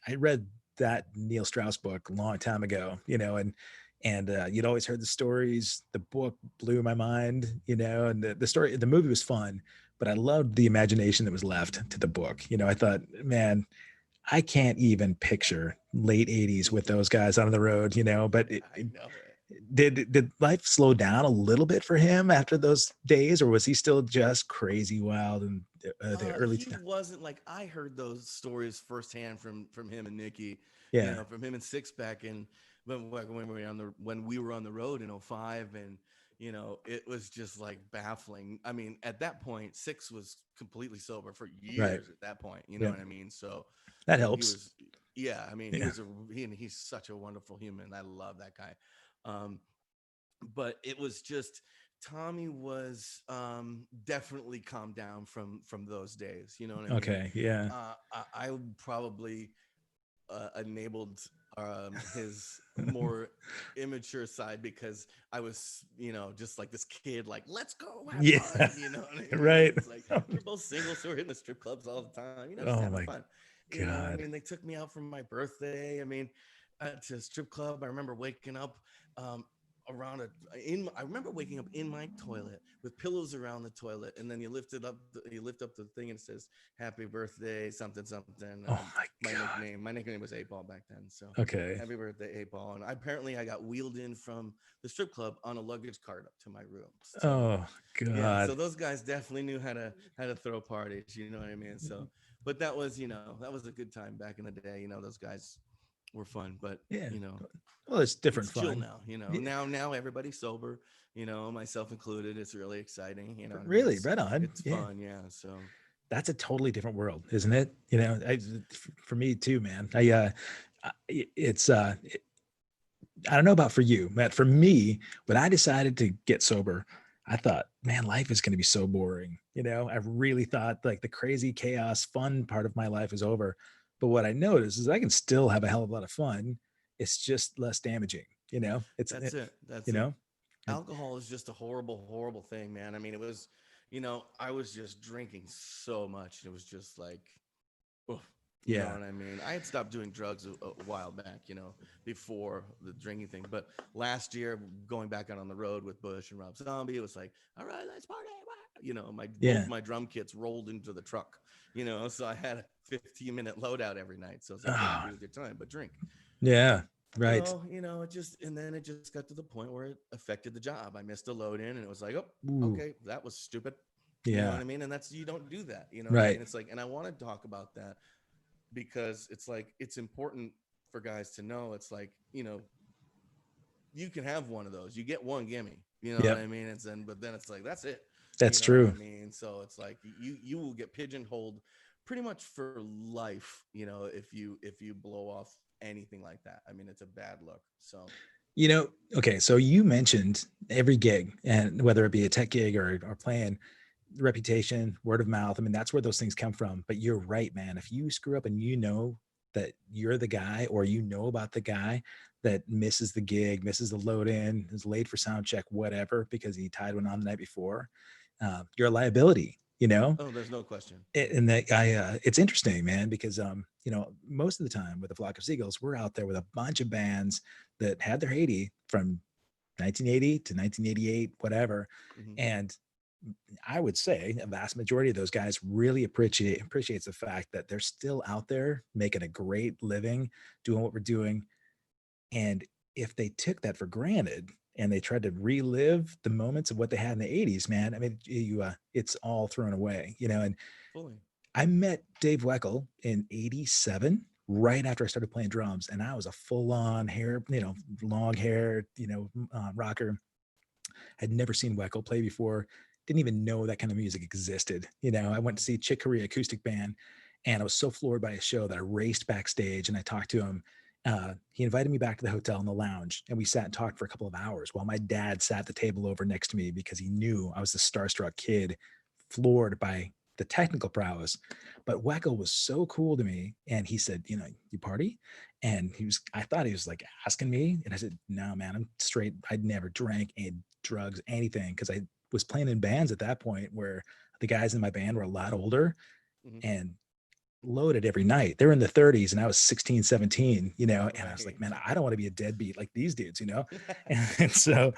I read that Neil Strauss book a long time ago, and you'd always heard the stories. The book blew my mind, and the movie was fun, but I loved the imagination that was left to the book. I thought, man, I can't even picture late 80s with those guys on the road, but I know it. Did life slow down a little bit for him after those days, or was he still just crazy wild in the early? He wasn't like, I heard those stories firsthand from him and Nikki, Yeah. From him and Sixpack, and when we were on the road in 05, and it was just like baffling. I mean, at that point, Six was completely sober for years. Right. At that point, you know what I mean? So that helps. I mean, he's such a wonderful human. I love that guy. But it was just, Tommy was definitely calmed down from those days. You know what I mean? Okay. Yeah. I probably enabled his more immature side because I was, just like this kid, like, let's go have fun, you know what I mean? Right. It's like, we're both single, so we're hitting the strip clubs all the time, just having fun. God. I mean, they took me out for my birthday. I mean, to a strip club. I remember waking up around I remember waking up in my toilet with pillows around the toilet, and then you lift up the thing and it says happy birthday something something. Oh my My God. nickname was 8 Ball back then, so Okay. happy birthday 8 Ball. And I got wheeled in from the strip club on a luggage cart up to my room. So Oh yeah, so God. those guys definitely knew how to throw parties, you know what I mean? So but that was, that was a good time back in the day. Those guys were fun, but Yeah. you know Well, it's it's different chill fun. now. Yeah, Now everybody's sober, myself included. It's really exciting. You know what I mean? really, right on. It's Yeah. fun. Yeah. So That's a totally different world, isn't it? For me too, man. It's I don't know about for you, but for me, when I decided to get sober, I thought, man, life is going to be so boring. I really thought like the crazy chaos fun part of my life is over. But what I noticed is I can still have a hell of a lot of fun. It's just less damaging. that's it. That's You it. know, and Alcohol is just a horrible, horrible thing, man. I mean, it was, I was just drinking so much. It was just like, oof, you know yeah, what I mean? I had stopped doing drugs a while back, before the drinking thing. But last year, going back out on the road with Bush and Rob Zombie, it was like, all right, let's party. Both yeah. my drum kits rolled into the truck, so I had a 15-minute loadout every night. So it's like, yeah, Oh, be with your time, but drink. yeah, right. So, it just, and then it just got to the point where it affected the job. I missed a load in and it was like, oh, Ooh, okay, that was stupid. You know yeah, what I mean? And you don't do that. You know what I right. mean? It's like, and I want to talk about that because it's like, it's important for guys to know. It's like, you can have one of those. You get one gimme. You know what Yep, I mean? But then it's like, that's it. You that's know what I true. mean? So it's like you will get pigeonholed pretty much for life, if you blow off anything like that. I mean, it's a bad look. So Okay, so you mentioned every gig, and whether it be a tech gig or playing, reputation, word of mouth. I mean, that's where those things come from. But you're right, man. If you screw up and you know that you're the guy, or you know about the guy that misses the gig, misses the load in, is late for sound check, whatever, because he tied one on the night before, you're a liability. oh, there's no question. And that guy, it's interesting, man, because most of the time with the Flock of Seagulls, we're out there with a bunch of bands that had their Haiti from 1980 to 1988, whatever. Hmm. And I would say a vast majority of those guys really appreciates the fact that they're still out there making a great living, doing what we're doing. And if they took that for granted and they tried to relive the moments of what they had in the 80s, man, I mean, it's all thrown away. And Fully. I met Dave Weckl in 87, right after I started playing drums. And I was a full on hair, long hair, rocker. Had never seen Weckl play before. Didn't even know that kind of music existed. I went to Wow. see Chick Corea acoustic band, and I was so floored by his show that I raced backstage and I talked to him. He invited me back to the hotel in the lounge, and we sat and talked for a couple of hours while my dad sat at the table over next to me because he knew I was the starstruck kid, floored by the technical prowess. But Weckl was so cool to me, and he said, "You party?" And I thought he was like asking me, and I said, "No, man, I'm straight. I'd never drank and drugs, anything," because I was playing in bands at that point where the guys in my band were a lot older Hmm. and loaded every night. They're in the 30s and I was 16, 17, and I was like, Right. man, I don't want to be a deadbeat like these dudes. And so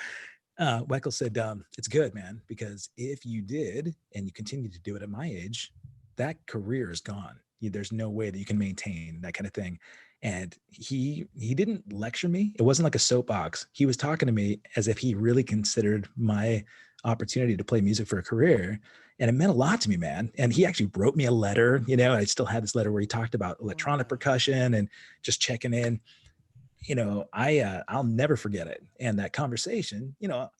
Weckl said, it's good, man, because if you did and you continue to do it at my age, that career is gone. There's no way that you can maintain that kind of thing. And he didn't lecture me. It wasn't like a soapbox. He was talking to me as if he really considered my opportunity to play music for a career. And it meant a lot to me, man. And he actually wrote me a letter. I still had this letter where he talked about electronic Wow. percussion and just checking in. I'll never forget it. And that conversation,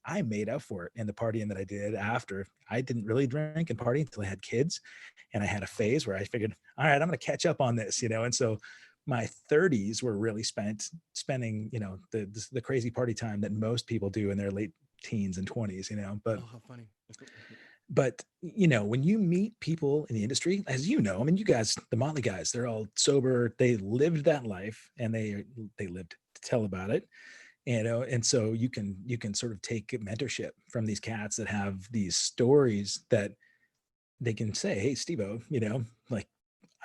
I made up for it in the partying that I did after. I didn't really drink and party until I had kids, and I had a phase where I figured, all right, I'm going to catch up on this. And so my 30s were really spending, the crazy party time that most people do in their late teens and 20s. But Oh, how funny. when you meet people in the industry, as I mean, you guys, the Motley guys, they're all sober. They lived that life, and they lived to tell about it. And so you can sort of take mentorship from these cats that have these stories that they can say, hey, Steevo, like,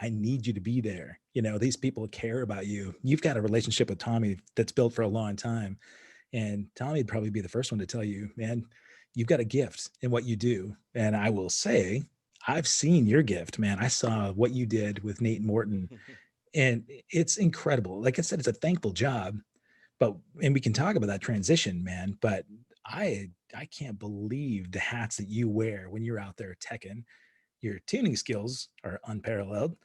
I need you to be there. These people care about you. You've got a relationship with Tommy that's built for a long time. And Tommy'd probably be the first one to tell you, man, you've got a gift in what you do. And I will say, I've seen your gift, man. I saw what you did with Nate Morton, and it's incredible. Like I said, it's a thankful job, but and we can talk about that transition, man. But I can't believe the hats that you wear when you're out there teching. Your tuning skills are unparalleled,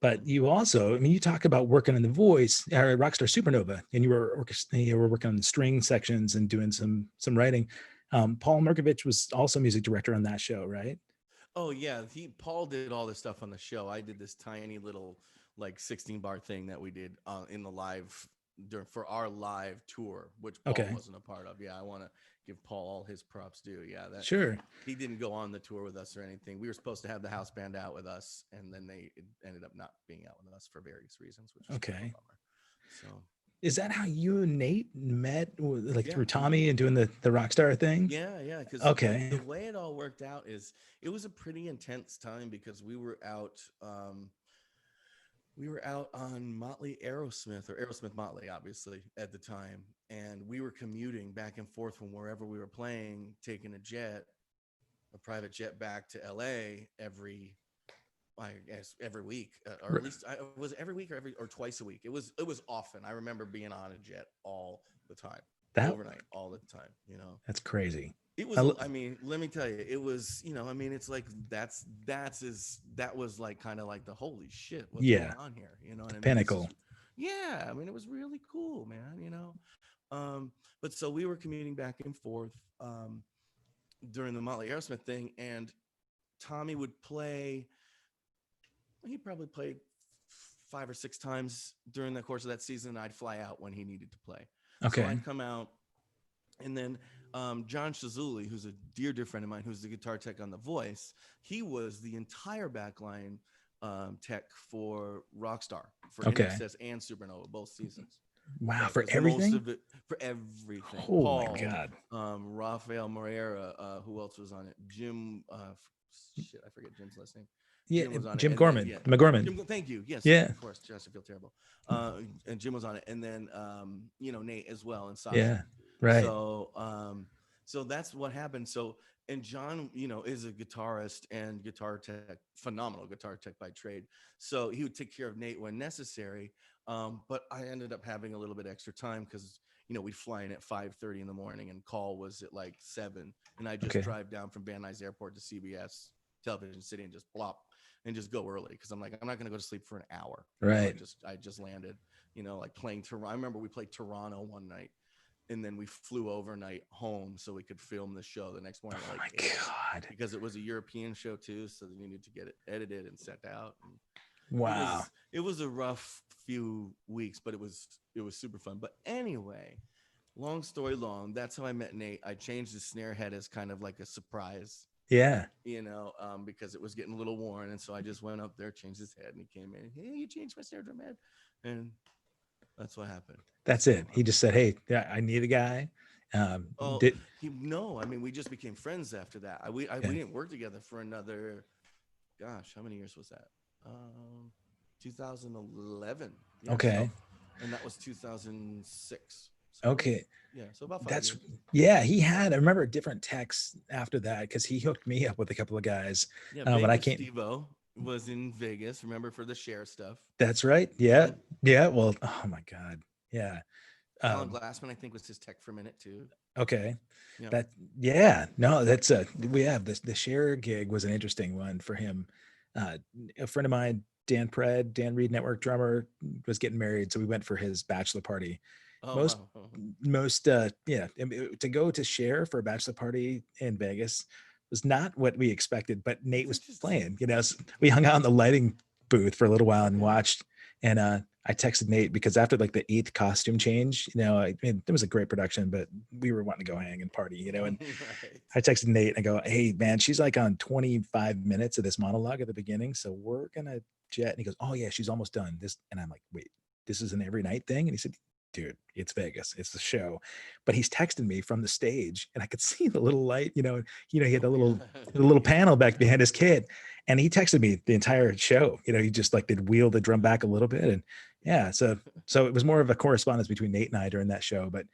but you also, I mean, you talk about working in the voice, Rockstar Supernova, and you were working on the string sections and doing some writing. Paul Markovich was also music director on that show, right? Oh yeah, Paul did all this stuff on the show. I did this tiny little like 16 bar thing that we did in the live for our live tour, which Paul Okay, wasn't a part of. Yeah, I want to give Paul all his props due. Yeah, that sure. he didn't go on the tour with us or anything. We were supposed to have the house band out with us, and then it ended up not being out with us for various reasons, which is kind of a Okay. bummer. So Is that how you and Nate met, like yeah, through Tommy and doing the Rockstar thing? yeah. Because Okay. the way it all worked out is it was a pretty intense time because we were out. We were out on Motley Aerosmith or Aerosmith Motley, obviously, at the time. And we were commuting back and forth from wherever we were playing, taking a private jet back to LA I guess every week, or at least was it every week or twice a week. It was often. I remember being on a jet all the time, That overnight, all the time, that's crazy. It was, I mean, let me tell you, it was, I mean, it's like that was like kind of like the holy shit, what's Yeah, going on here? You know what the I mean? pinnacle. Yeah, I mean, it was really cool, man, But so we were commuting back and forth during the Motley Aerosmith thing, and Tommy would play, he probably played 5 or 6 times during the course of that season. I'd fly out when he needed to play. So Okay. I'd come out. And then John Shazuli, who's a dear friend of mine, who's the guitar tech on The Voice, he was the entire backline tech for Rockstar, for Okay. NXS and Supernova, both seasons. Wow, Okay, for 'cause most everything? of it, for everything. Oh my Paul, God. Rafael Moreira, who else was on it? Jim, shit, I forget Jim's last name. Yeah, Jim was on it, Jim and then Gorman, yeah, McGorman. Jim. Thank you. Yes, Yeah, of course. Josh, I feel terrible. And Jim was on it, and then Nate as well, and Sasha. yeah, right. So that's what happened. So, and John, is a guitarist and guitar tech, phenomenal guitar tech by trade. So he would take care of Nate when necessary. But I ended up having a little bit extra time because, we'd fly in at 5:30 in the morning and call was at like 7. And I just Okay, drive down from Van Nuys Airport to CBS Television City and just plop and just go early. Cause I'm like, I'm not going to go to sleep for an hour. right. I just landed, like playing Toronto. I remember we played Toronto one night, and then we flew overnight home so we could film the show the next morning Oh at my like 8, God. because it was a European show too, so they needed to get it edited and sent out. And Wow. it was a rough few weeks, but it was super fun. But anyway, long story long, that's how I met Nate. I changed the snare head as kind of like a surprise, Yeah, because it was getting a little worn, and so I just went up there, changed his head, and he came in. Hey, you changed my snare drum head, and that's what happened. that's So it. He just said, "Hey, yeah, I need a guy." oh, Did no, I mean, we just became friends after that. We okay. didn't work together for another, gosh, how many years was that? 2011. Yeah. Okay. So, and that was 2006. So Okay. yeah, so about 5 That's years. yeah. He had. I remember different texts after that because he hooked me up with a couple of guys Yeah, when I Vegas came. Steevo was in Vegas. Remember, for the share stuff. That's right. Yeah, Mhm. yeah. Well, oh my God. Yeah. Alan Um, Glassman, I think, was his tech for a minute too. okay. Yeah. That yeah. No, that's we have this. The share gig was an interesting one for him. Uh, a friend of mine, Dan Reed, network drummer, was getting married, so we went for his bachelor party. Oh Most wow. most yeah, to go to share for a bachelor party in Vegas was not what we expected, but Nate That's was interesting. playing. So we hung out in the lighting booth for a little while and Okay. watched. And I texted Nate because after like the 8th costume change, I mean, it was a great production, but we were wanting to go hang and party, and Right. I texted Nate and I go, "Hey man, she's like on 25 minutes of this monologue at the beginning. So we're gonna jet." And he goes, "Oh yeah, she's almost done." And I'm like, "Wait, this is an every night thing?" And he said, "Dude, it's Vegas. It's the show." But he's texting me from the stage and I could see the little light, he had Oh yeah. the little panel back behind his kid. And he texted me the entire show. He just like did wheel the drum back a little bit. And yeah, so it was more of a correspondence between Nate and I during that show. But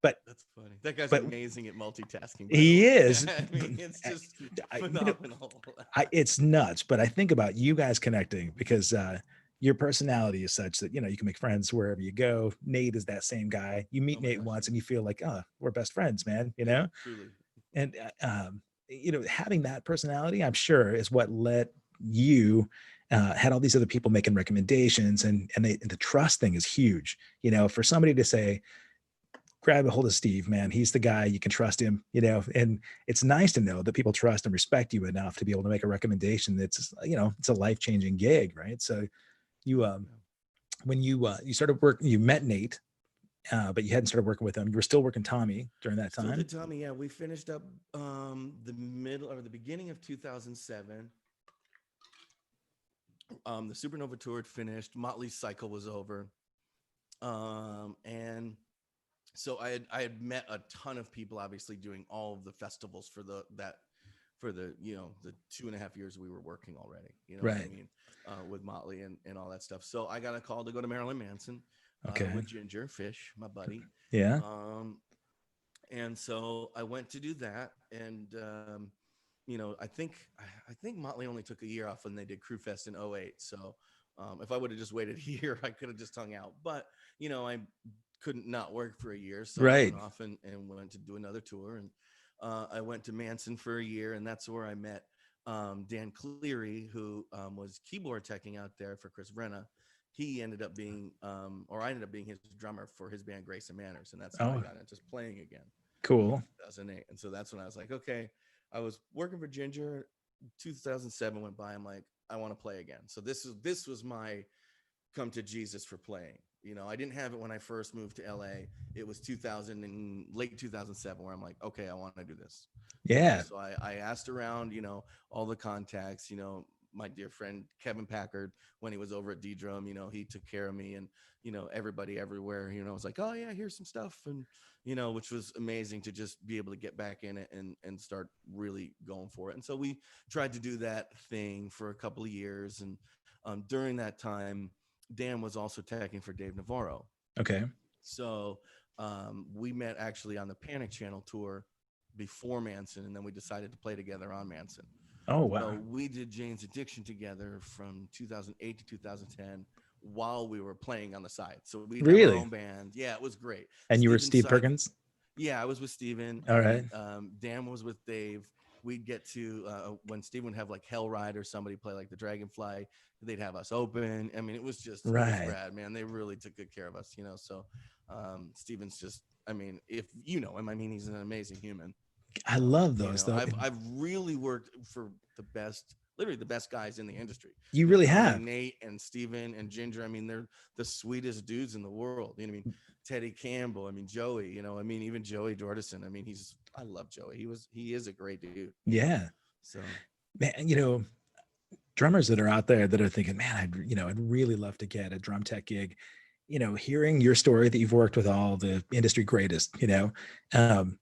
but That's funny. That guy's but amazing at multitasking, by the he way. is. I mean, it's just You know, phenomenal. it's nuts. But I think about you guys connecting because your personality is such that you can make friends wherever you go. Nate is that same guy. You meet Oh my Nate gosh, once yeah. and you feel like, oh, we're best friends, man. Yeah, truly. And having that personality, I'm sure, is what let you had all these other people making recommendations, and the trust thing is huge. For somebody to say, grab a hold of Steve, man, he's the guy, you can trust him. And it's nice to know that people trust and respect you enough to be able to make a recommendation that's it's a life-changing gig, right? So you Yeah. when you started work, you met Nate, but you hadn't started working with him. You were still working Tommy during that Still time. did Tommy. Yeah, we finished up the middle or the beginning of 2007. The Supernova tour had finished. Motley's cycle was over. And so I had met a ton of people, obviously doing all of the festivals for the 2.5 years we were working already. You know what I Right. mean? With Motley and all that stuff. So I got a call to go to Marilyn Manson Okay. with Ginger Fish, my buddy. Yeah. And so I went to do that, and I think Motley only took a year off when they did Crew Fest in '08. So if I would have just waited a year, I could have just hung out. But I couldn't not work for a year, so I Right. went off and went to do another tour. And I went to Manson for a year, and that's where I met Dan Cleary, who was keyboard teching out there for Chris Vrenna. He ended up being, or I ended up being his drummer for his band Grace and Manners, and that's how I Oh, got into playing again in cool. 2008. And so that's when I was like, okay, I was working for Ginger. 2007 went by. I'm like, I want to play again. So this was my come to Jesus for playing. I didn't have it when I first moved to LA. It was 2000 and late 2007 where I'm like, okay, I want to do this. Yeah. So I asked around, all the contacts, my dear friend Kevin Packard, when he was over at D-Drum, he took care of me, and everybody everywhere, was like, oh yeah, here's some stuff, and which was amazing to just be able to get back in it and start really going for it. And so we tried to do that thing for a couple of years, and during that time, Dan was also tagging for Dave Navarro. Okay. So we met actually on the Panic Channel tour before Manson, and then we decided to play together on Manson. Oh, So wow. we did Jane's Addiction together from 2008 to 2010 while we were playing on the side. So we'd have our Really? own band. Yeah, it was great. And you were Steven Steve Syke, Perkins? yeah, I was with Steven, All right. and Dan was with Dave. We'd get to when Steven would have like Hellride or somebody play like the Dragonfly, they'd have us open. I mean, it was Right. rad, man. They really took good care of us, So Steven's just, I mean, if you know him, I mean, he's an amazing human. I love those though. I've really worked for literally the best guys in the industry. You really Tommy, have. Nate, and Steven and Ginger. I mean, they're the sweetest dudes in the world. I mean, Teddy Campbell. I mean, Joey. I mean, even Joey Jordison. I mean, I love Joey. He is a great dude. Yeah. So, Man, drummers that are out there that are thinking, man, I'd really love to get a drum tech gig. Hearing your story that you've worked with all the industry greatest, um,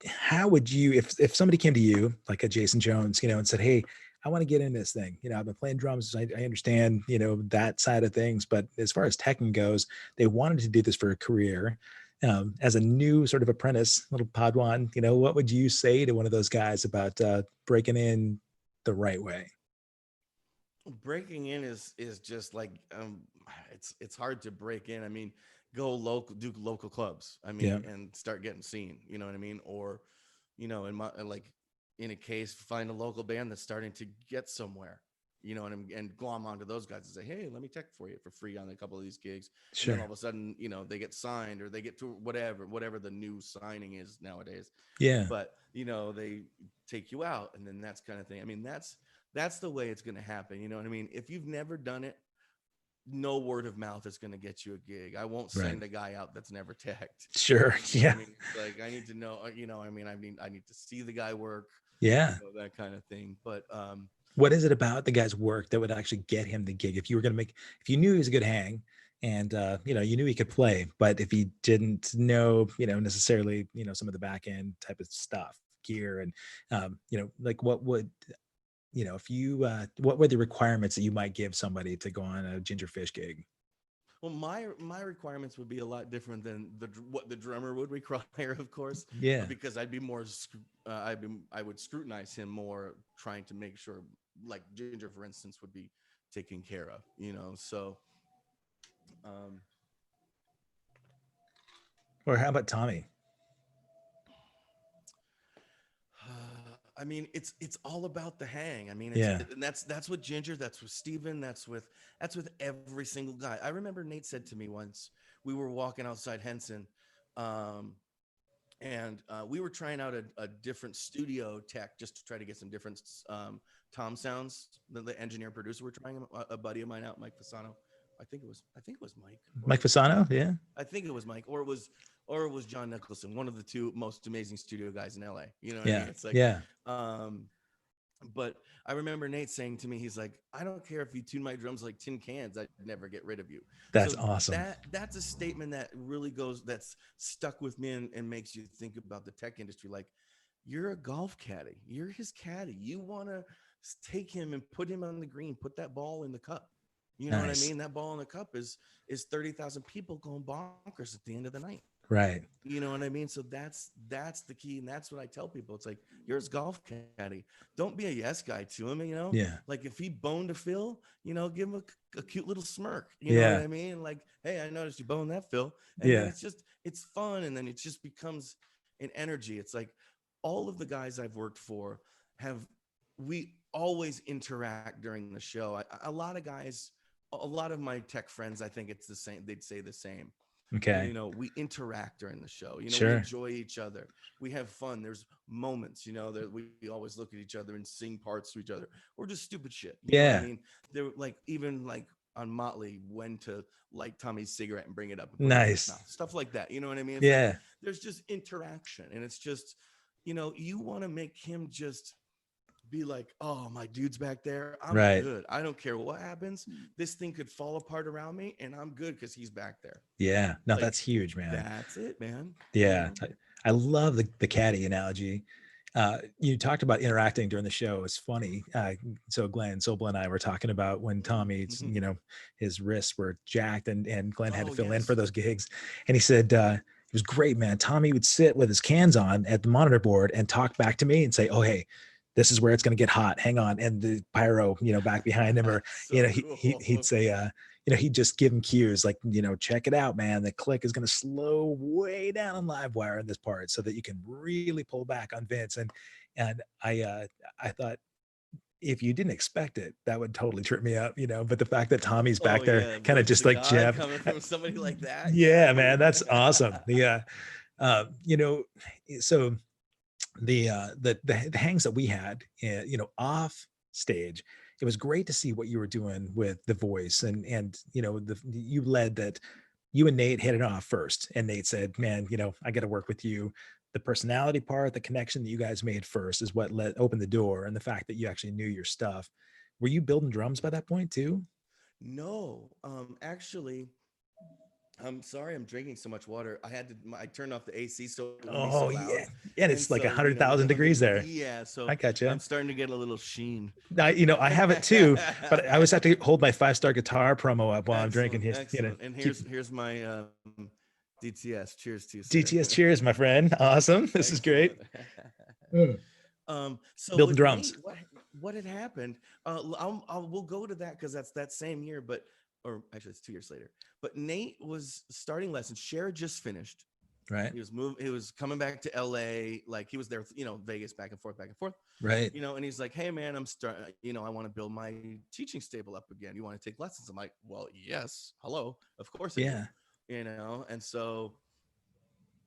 how would you, if somebody came to you like a Jason Jones, and said, hey, I want to get in this thing. I've been playing drums. I understand, that side of things, but as far as teching goes, they wanted to do this for a career. As a new sort of apprentice, little Padawan, what would you say to one of those guys about breaking in the right way? breaking in is just like it's hard to break in. I mean, go local, do local clubs. I Yeah, mean, and start getting seen. You know what I mean? Or, in my like in a case, find a local band that's starting to get somewhere. And glom onto those guys and say, hey, let me tech for you for free on a couple of these gigs. And then all sure. of a sudden, they get signed or they get to whatever the new signing is nowadays. Yeah, But they take you out, and then that's kind of thing. I mean, that's the way it's going to happen. You know what I mean? If you've never done it, no word of mouth is going to get you a gig. I won't right. send a guy out that's never teched. Sure. Yeah. I mean, like I need to know, I need to see the guy work, Yeah. that kind of thing. But What is it about the guy's work that would actually get him the gig? If you were going to if you knew he was a good hang and, you knew he could play, but if he didn't know, necessarily, some of the back end type of stuff, gear and, like what would, if you, what were the requirements that you might give somebody to go on a Ginger Fish gig? Well, my requirements would be a lot different than what the drummer would require, of course, Yeah. because I'd be more I would scrutinize him more, trying to make sure, like Ginger, for instance, would be taken care of, So, um, Or how about Tommy? I mean, it's all about the hang. I mean, Yeah. and that's with Ginger, that's with Steven, that's with every single guy. I remember Nate said to me once, we were walking outside Henson, um, and we were trying out a different studio tech just to try to get some different tom sounds. The engineer producer, we're trying a buddy of mine out, Mike Fasano. I think it was Mike, Mike or Fasano? Yeah. I think it was Mike, or it was John Nicholson, one of the two most amazing studio guys in LA. You know what I Yeah. mean? It's like, Yeah. um, but I remember Nate saying to me, he's like, I don't care if you tune my drums like tin cans, I'd never get rid of you. That's So awesome. that's a statement that really that's stuck with me, and makes you think about the tech industry. Like, you're a golf caddy, you're his caddy. You want to take him and put him on the green, put that ball in the cup. You know what I Nice. mean? That ball in the cup is 30,000 people going bonkers at the end of the night. Right. You know what I mean? So that's the key, and that's what I tell people. It's like, you're his golf caddy. Don't be a yes guy to him. Yeah. Like, if he boned to Phil, give him a cute little smirk. You know what Yeah. I mean? Like, hey, I noticed you boned that, Phil. And then Yeah. it's fun, and then it just becomes an energy. It's like, all of the guys I've worked for we always interact during the show. A lot of guys, a lot of my tech friends, I think it's the same. They'd say the same. Okay. We interact during the show. We Sure. enjoy each other. We have fun. There's moments, that we always look at each other and sing parts to each other, or just stupid shit. You know what I Yeah. mean? There, like, even like on Motley, when to light Tommy's cigarette and bring it up and put it in his Nice. mouth, stuff like that. You know what I mean? It's like, Yeah. there's just interaction, and it's just, you want to make him just be like, oh, my dude's back there, I'm Right. good. I don't care what happens. This thing could fall apart around me, and I'm good because he's back there. Yeah. No, Like, that's huge, man. that's it, man. Yeah. I love the caddy analogy. You talked about interacting during the show. It's funny. So Glenn Sobel and I were talking about when Tommy's, his wrists were jacked, and Glenn had to fill in for those gigs. And he said, it was great, man. Tommy would sit with his cans on at the monitor board and talk back to me and say, oh, hey, this is where it's going to get hot. Hang on. And the pyro, back behind him, or, So he'd say, he'd just give him cues like, check it out, man. The click is going to slow way down on live wire in this part so that you can really pull back on Vince. And I thought, if you didn't expect it, that would totally trip me up, but the fact that Tommy's back there kind of just like Jeff coming from somebody like that. Yeah, man, that's awesome. Yeah. So the hangs that we had, off stage, it was great to see what you were doing with the voice, and you led that. You and Nate hit it off first, and Nate said, man, I got to work with you. The personality part, the connection that you guys made first is what opened the door, and the fact that you actually knew your stuff. Were you building drums by that point too? No, actually, I'm sorry, I'm drinking so much water. I turned off the AC, so it wouldn't be so Oh loud. yeah, and it's like 100,000 degrees there. Yeah, so I got you. I'm starting to get a little sheen. I have it too, but I always have to hold my 5-star guitar promo up while I'm Excellent, drinking. excellent. And here's my DTS. Cheers to you, sir. DTS, cheers, my friend. Awesome. This is great. So Building with drums. Nate, what had happened? We'll go to that because that's that same year, or actually it's 2 years later. But Nate was starting lessons. Cher just finished. Right. He was coming back to LA. Like, he was there, Vegas, back and forth. Right. And he's like, hey man, I'm starting, I want to build my teaching stable up again. You want to take lessons? I'm like, well, yes. Hello. Of course I do. And so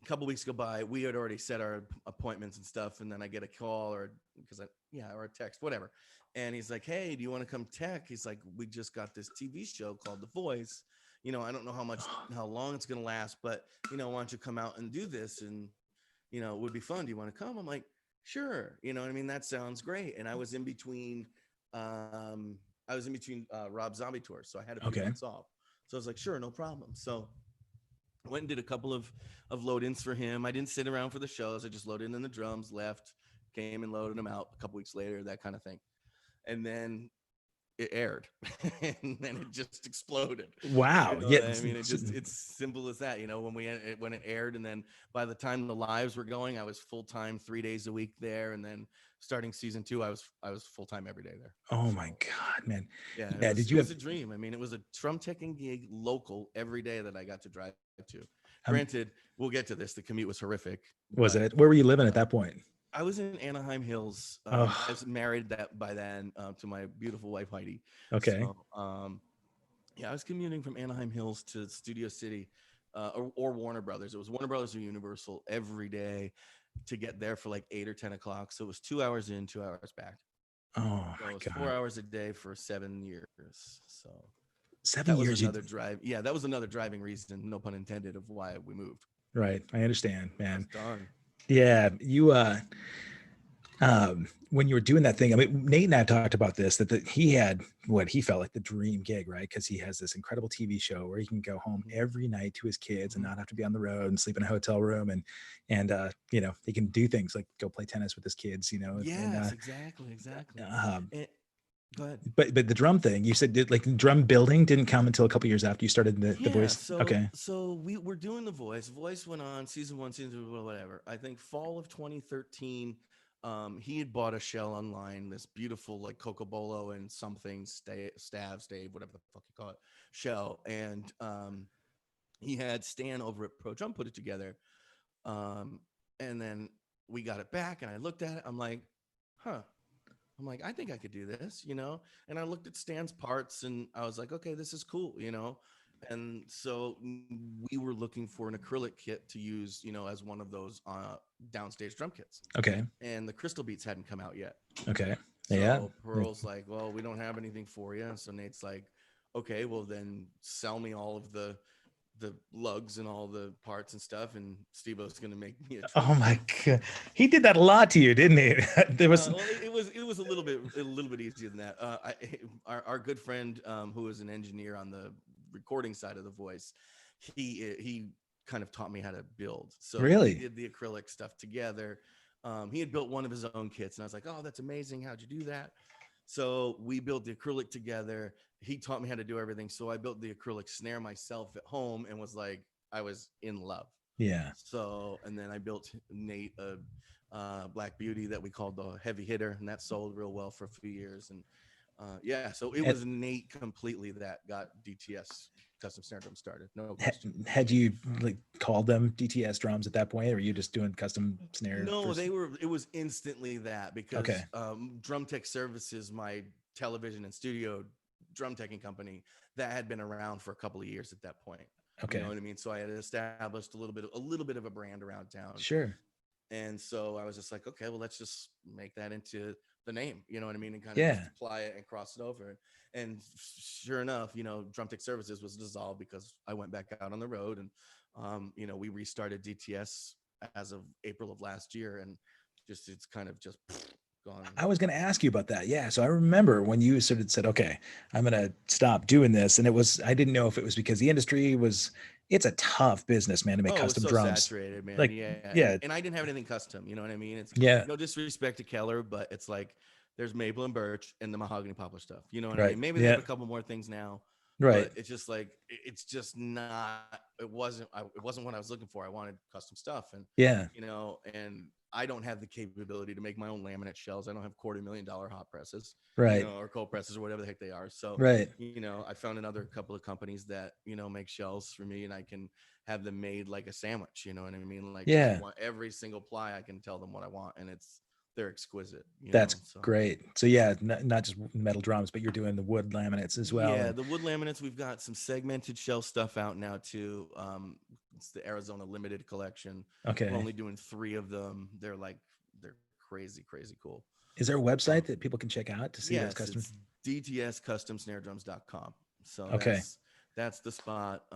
a couple weeks go by, we had already set our appointments and stuff. And then I get a call or a text, whatever. And he's like, hey, do you want to come tech? He's like, we just got this TV show called The Voice. I don't know how long it's going to last, but, why don't you come out and do this? And, it would be fun. Do you want to come? I'm like, sure. You know what I mean? That sounds great. And I was in between, Rob Zombie tours. So I had a few months off. So I was like, sure, no problem. So I went and did a couple of load-ins for him. I didn't sit around for the shows. I just loaded in the drums, left, came and loaded them out a couple weeks later, that kind of thing. And then it aired and then it just exploded. Wow. You know Yeah. what I mean? It's simple as that. You know, when it aired, and then by the time the lives were going, I was full time 3 days a week there, and then starting season 2, I was full time every day there. Oh So, my God, man. yeah, Yeah. Did you it was have, a dream. I mean, it was a drum teching gig local every day that I got to drive to. um, Granted, we'll get to this. The commute was horrific, was but it, where were you living at that point? I was in Anaheim Hills. I Oh, was married that by then to my beautiful wife Heidi. okay. So yeah, I was commuting from Anaheim Hills to Studio City, or Warner Brothers. It was Warner Brothers or Universal every day to get there for like 8 or 10 o'clock. So it was 2 hours in, 2 hours back. Oh So my it was God. 4 hours a day for 7 years. So Seven that was years. You, another drive. Yeah, that was another driving reason, no pun intended, of why we moved. right. I understand, I man. was done. Yeah. You, when you were doing that thing, I mean, Nate and I have talked about this, that he had what he felt like the dream gig, right? Because he has this incredible TV show where he can go home every night to his kids and not have to be on the road and sleep in a hotel room, and you know, he can do things like go play tennis with his kids, you know. Yes, exactly. Um, And, go ahead. but the drum thing, you said, did like drum building didn't come until a couple years after you started the Yeah, voice? Okay. so we were doing the voice. Voice went on season 1, season 2, whatever. I think fall of 2013. He had bought a shell online, this beautiful like Cocobolo and something stave, whatever the fuck you call it, shell, and he had Stan over at Pro Drum put it together. And then we got it back, and I looked at it. I'm like, huh. I'm like, I think I could do this, you know? And I looked at Stan's parts and I was like, okay, this is cool, you know? And so we were looking for an acrylic kit to use, you know, as one of those downstage drum kits. Okay. And the Crystal Beats hadn't come out yet. Okay. Yeah. So Pearl's like, well, we don't have anything for you. So Nate's like, okay, well then sell me all of the lugs and all the parts and stuff, and Steevo's gonna make me a drum Oh my kit. God. He did that a lot to you, didn't he? There was, Well, it was a little bit easier than that. Our good friend, who was an engineer on the recording side of the voice, he kind of taught me how to build. So we really? did the acrylic stuff together. He had built one of his own kits, and I was like, "Oh, that's amazing! How'd you do that?" So we built the acrylic together. He taught me how to do everything. So I built the acrylic snare myself at home, and was like, I was in love. Yeah. So, and then I built Nate a Black Beauty that we called the Heavy Hitter, and that sold real well for a few years. And yeah, so it was Nate completely that got DTS custom snare drum started. No question. Had you like called them DTS drums at that point, or were you just doing custom snare? No, it was instantly that, because Okay. Drum Tech Services, my television and studio drum teching company, that had been around for a couple of years at that point. Okay. You know what I mean? So I had established a little bit of a brand around town. Sure. And so I was just like, okay, well, let's just make that into the name, you know what I mean? And kind of Yeah. just apply it and cross it over. And sure enough, you know, Drum Tech Services was dissolved because I went back out on the road, and, you know, we restarted DTS as of April of last year, and just, it's kind of just gone. I was going to ask you about that. Yeah. So I remember when you sort of said, okay, I'm going to stop doing this. And it was, I didn't know if it was because the industry was, it's a tough business, man, to make custom so drums. Saturated, man. Like, yeah. And I didn't have anything custom, you know what I mean? It's yeah. no disrespect to Keller, but it's like there's maple and birch and the mahogany poplar stuff. You know what I Right. mean? Maybe they have a couple more things now. Right. But it's just like, it's just not, it wasn't what I was looking for. I wanted custom stuff. And, Yeah. you know, and I don't have the capability to make my own laminate shells. I don't have $250,000 hot presses, Right. you know, or cold presses or whatever the heck they are. So, Right. you know, I found another couple of companies that, you know, make shells for me, and I can have them made like a sandwich. You know what I mean? Like, yeah, every single ply, I can tell them what I want, and they're exquisite. That's so great. So yeah, not just metal drums, but you're doing the wood laminates as well. Yeah, the wood laminates. We've got some segmented shell stuff out now too. It's the Arizona Limited Collection. Okay. We're only doing 3 of them. They're crazy cool. Is there a website that people can check out to see those Yes, custom? it's dtscustomsnaredrums.com. So Okay. that's the spot.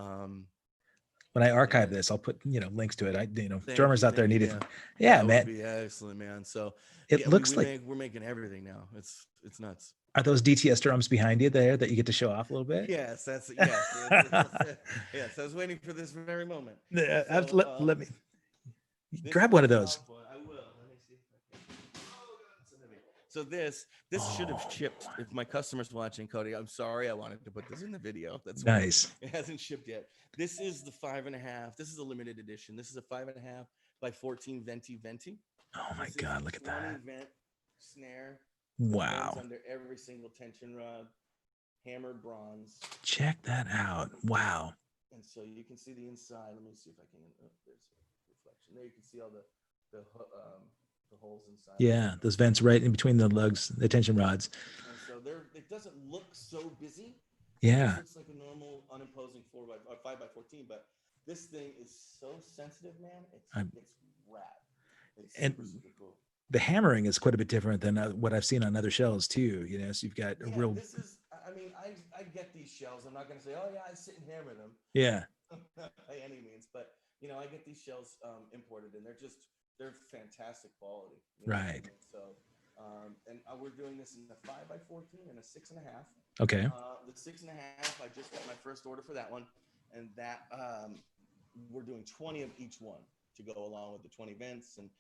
When I archive this, I'll put, you know, links to it. Thank drummers you, out there thank you, need it. yeah. Yeah, That man. would be excellent, man. So It looks like we're making everything now. It's nuts. Are those DTS drums behind you there that you get to show off a little bit? Yes, yes. Yes, I was waiting for this very moment. Yeah, So, let me grab one of those. I will. Let me see if I can. Oh, God, it's so heavy. So this should have shipped. If my customer's watching, Cody, I'm sorry. I wanted to put this in the video. That's why Nice. it hasn't shipped yet. This is the 5.5. This is a limited edition. This is a 5.5 by 14 venti. Oh my This is God, a look at 20 that. vent snare. Vents Wow. under every single tension rod, hammered bronze. Check that out. Wow. And so you can see the inside. Let me see if I can. Oh, there's a reflection. There you can see all the holes inside. Yeah, those vents right in between the lugs, the tension rods. And so it doesn't look so busy. Yeah. It looks like a normal unimposing 5 by 14, but this thing is so sensitive, man. It's rad. It's super cool. The hammering is quite a bit different than what I've seen on other shells too. You know, so you've got a real. This is. I mean, I get these shells. I'm not going to say, oh yeah, I sit and hammer them. Yeah. By any means, but you know, I get these shells imported, and they're fantastic quality. Right. So, and we're doing this in a 5 by 14 and a 6.5. Okay. The 6.5, I just got my first order for that one, and that we're doing 20 of each one to go along with the 20 vents, and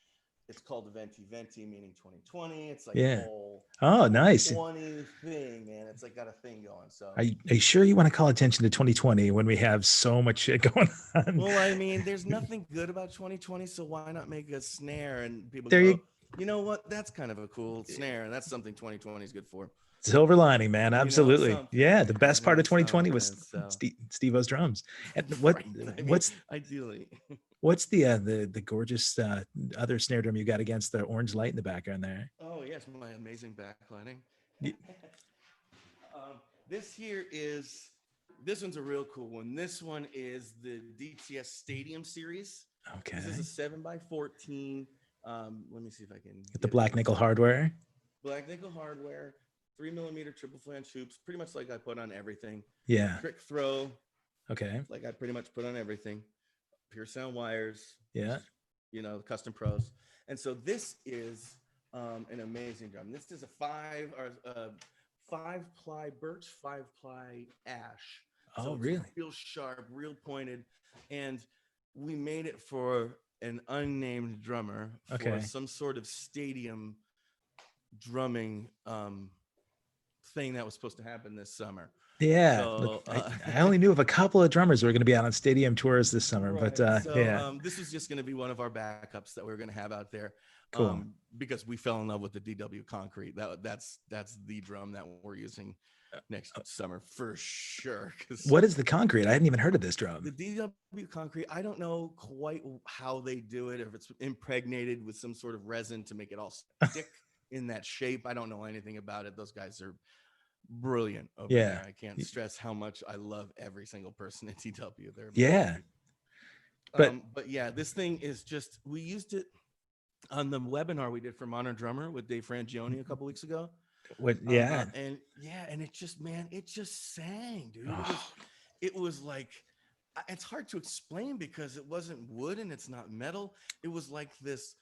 it's called the venti, meaning 2020. It's like a whole nice 20 thing, man. It's like got a thing going. So are you sure you want to call attention to 2020 when we have so much shit going on? Well, I mean, there's nothing good about 2020, so why not make a snare and people there go, you know what? That's kind of a cool snare, and that's something 2020 is good for. Silver lining, man. Absolutely. Yeah. The best part of 2020 was Steevo's drums. And what's ideally what's the gorgeous other snare drum you got against the orange light in the background there? Oh yes, my amazing backlighting. This one's a real cool one. This one is the DTS Stadium series. Okay. This is a 7 by 14. Let me see if I can get the black nickel hardware. Black nickel hardware, 3mm triple flange hoops, pretty much like I put on everything. Yeah. Trick throw. Okay. Like I pretty much put on everything. Pure sound wires. Yeah. You know, custom pros. And so this is an amazing drum. This is a 5-ply birch, 5-ply ash. Oh, so it's really? Real sharp, real pointed. And we made it for an unnamed drummer for some sort of stadium drumming thing that was supposed to happen this summer. Yeah. So, look, I only knew of a couple of drummers who were going to be out on stadium tours this summer, but this is just going to be one of our backups that we're going to have out there. Cool. Because we fell in love with the DW Concrete. That's the drum that we're using next summer for sure. What is the Concrete? I hadn't even heard of this drum. The DW Concrete, I don't know quite how they do it, if it's impregnated with some sort of resin to make it all stick in that shape. I don't know anything about it. Those guys are brilliant over there. I can't stress how much I love every single person at DW. They're but yeah, this thing is just, we used it on the webinar we did for Modern Drummer with Dave Frangione a couple weeks ago. And it just, man, it just sang, dude. It was like, it's hard to explain because it wasn't wood and it's not metal. It was like this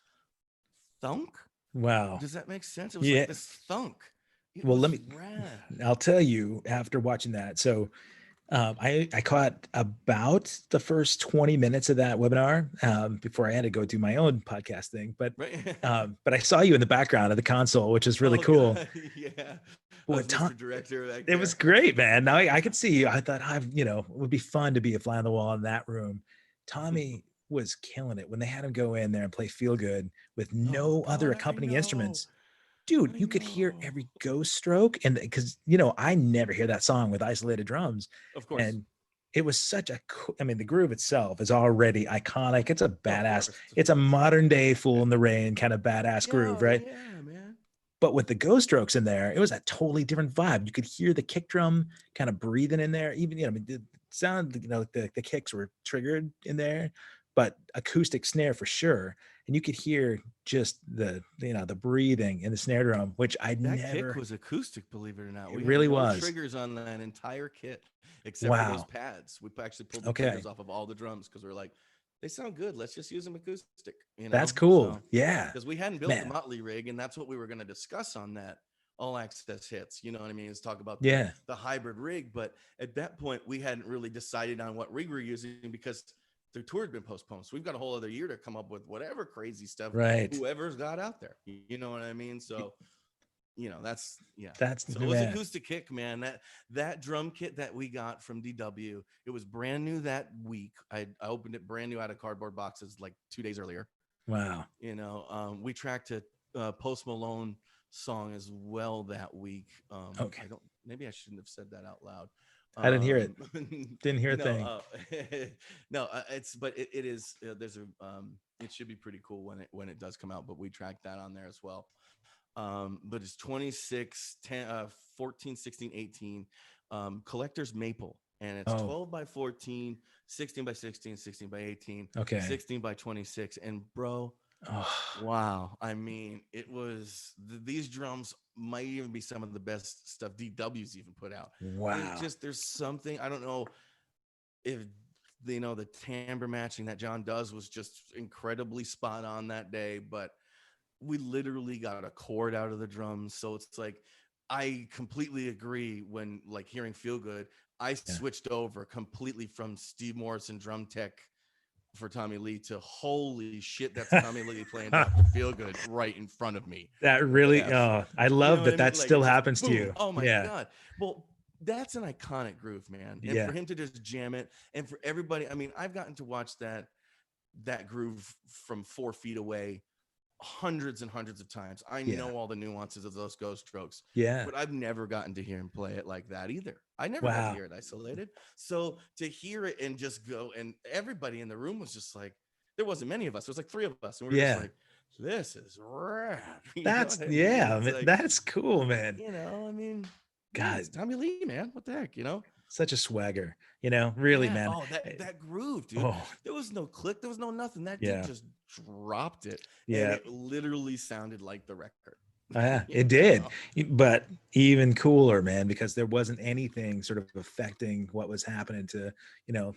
thunk. Wow. Does that make sense? It was like this thunk. I'll tell you after watching that. So I caught about the first 20 minutes of that webinar before I had to go do my own podcast thing. But I saw you in the background of the console, which is really cool. God. Yeah. Mr. Director. It was great, man. Now I could see you. I thought it would be fun to be a fly on the wall in that room. Tommy was killing it when they had him go in there and play Feel Good with no other accompanying instruments. Dude, you could hear every ghost stroke, and because I never hear that song with isolated drums. Of course. And it was such a the groove itself is already iconic. It's a badass. It's a modern day Fool in the Rain kind of badass groove, right? Yeah, man. But with the ghost strokes in there, it was a totally different vibe. You could hear the kick drum kind of breathing in there. Even the sound, the kicks were triggered in there, but acoustic snare for sure. And you could hear just the breathing in the snare drum, which that kick was acoustic, believe it or not. It really was. Triggers on that entire kit, except for those pads. We actually pulled the triggers off of all the drums because we're like, they sound good. Let's just use them acoustic. That's cool. So, yeah. Because we hadn't built the Motley rig, and that's what we were going to discuss on that All Access Hits. You know what I mean? Is talk about the hybrid rig. But at that point, we hadn't really decided on what rig we're using because the tour had been postponed. So we've got a whole other year to come up with whatever crazy stuff whoever's got out there. You know what I mean? So that's yeah. That's So it was man. acoustic kick, man. That drum kit that we got from DW, it was brand new that week. I opened it brand new out of cardboard boxes like 2 days earlier. Wow. We tracked a Post Malone song as well that week. Okay. I don't. Maybe I shouldn't have said that out loud. I didn't hear it. Um, Didn't hear a you know, thing. no, it is. There's a. It should be pretty cool when it does come out. But we tracked that on there as well. But it's 26, 10, 14, 16, 18. Collector's Maple, and it's Oh, 12 by 14, 16 by 16, 16 by 18, okay. 16 by 26. And bro, Oh, wow. I mean, these drums might even be some of the best stuff DW's even put out. wow. There's something, I don't know if the timbre matching that John does was just incredibly spot on that day, but we literally got a chord out of the drums. So it's like, I completely agree when like hearing Feel Good, I Yeah. switched over completely from Steve Morrison drum tech for Tommy Lee to holy shit, that's Tommy Lee playing Dr. Feelgood right in front of me. That really, F. I You love know what that I mean? that Like still it just happens to boom. you. Oh my Yeah. God. Well, that's an iconic groove, man. And Yeah. for him to just jam it, and for everybody, I mean, I've gotten to watch that groove from 4 feet away hundreds and hundreds of times. I Yeah. know all the nuances of those ghost strokes, Yeah. but I've never gotten to hear him play it like that either. I never got to Wow. hear it isolated. So to hear it and just go, and everybody in the room was just like, there wasn't many of us. There was like 3 of us, and we were just Yeah. like, this is rad. You know That's, what I mean? yeah, It's like, that's cool, man. I mean, yeah, God, it's Tommy Lee, man. What the heck, such a swagger, really, Yeah. man. Oh, that groove, dude. Oh, There was no click. There was no nothing. That dude yeah. just dropped it, and Yeah. it literally sounded like the record. Yeah, You it did. know? But even cooler, man, because there wasn't anything sort of affecting what was happening to,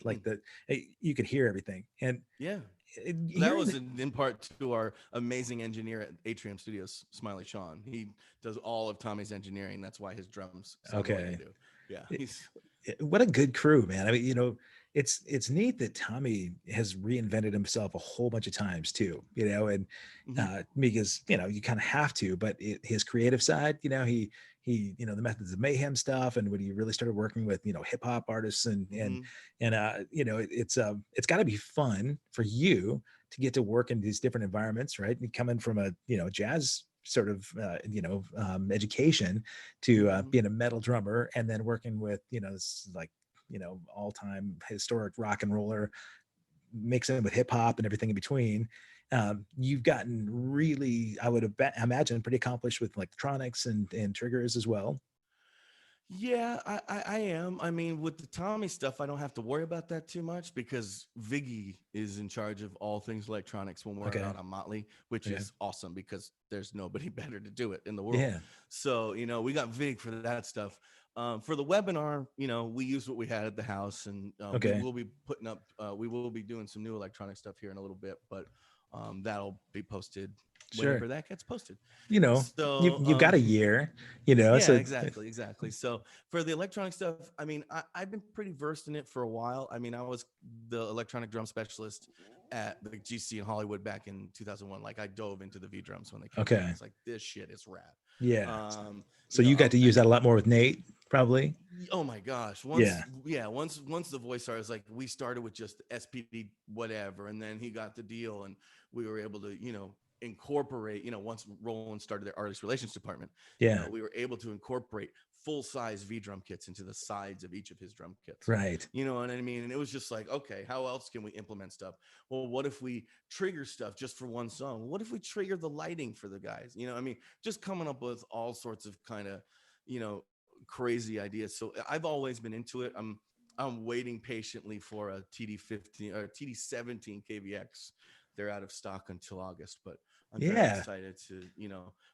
like you could hear everything. And Yeah. That hearing was the, in part to our amazing engineer at Atrium Studios, Smiley Sean. He does all of Tommy's engineering. That's why his drums sound the way they okay. do. Yeah. What a good crew, man. I mean, it's neat that Tommy has reinvented himself a whole bunch of times too, and Mhm. because you kind of have to, but his creative side, he the Methods of Mayhem stuff, and when he really started working with hip hop artists Mhm. it's got to be fun for you to get to work in these different environments, right? And coming from a jazz sort of education to Mhm. being a metal drummer, and then working with this like all-time historic rock and roller, mixing with hip hop and everything in between. You've gotten really, I would imagine, pretty accomplished with electronics and triggers as well. Yeah, I am. I mean, with the Tommy stuff, I don't have to worry about that too much because Viggy is in charge of all things electronics when we're Okay. out on Motley, which Okay. is awesome because there's nobody better to do it in the world. Yeah. So, we got Vig for that stuff. For the webinar, we use what we had at the house, and Okay. we will be putting up, we will be doing some new electronic stuff here in a little bit, but that'll be posted whenever Sure. that gets posted. You've, So, you've got a year, yeah, so exactly. So for the electronic stuff, I mean, I've been pretty versed in it for a while. I mean, I was the electronic drum specialist at the GC in Hollywood back in 2001. Like I dove into the V drums when they came out. okay. I was like, this shit is rad. Yeah. Um, So you got to use that a lot more with Nate, probably. Oh my gosh. Yeah. Once the voice started, like we started with just SPD whatever, and then he got the deal, and we were able to, incorporate, once Roland started their artist relations department, Yeah. we were able to incorporate full-size V drum kits into the sides of each of his drum kits. Right. You know what I mean? And it was just like, okay, how else can we implement stuff? Well, what if we trigger stuff just for one song? What if we trigger the lighting for the guys? Just coming up with all sorts of kind of, crazy ideas. So I've always been into it. I'm waiting patiently for a TD15 or TD17 KVX. They're out of stock until August, but I'm very excited to,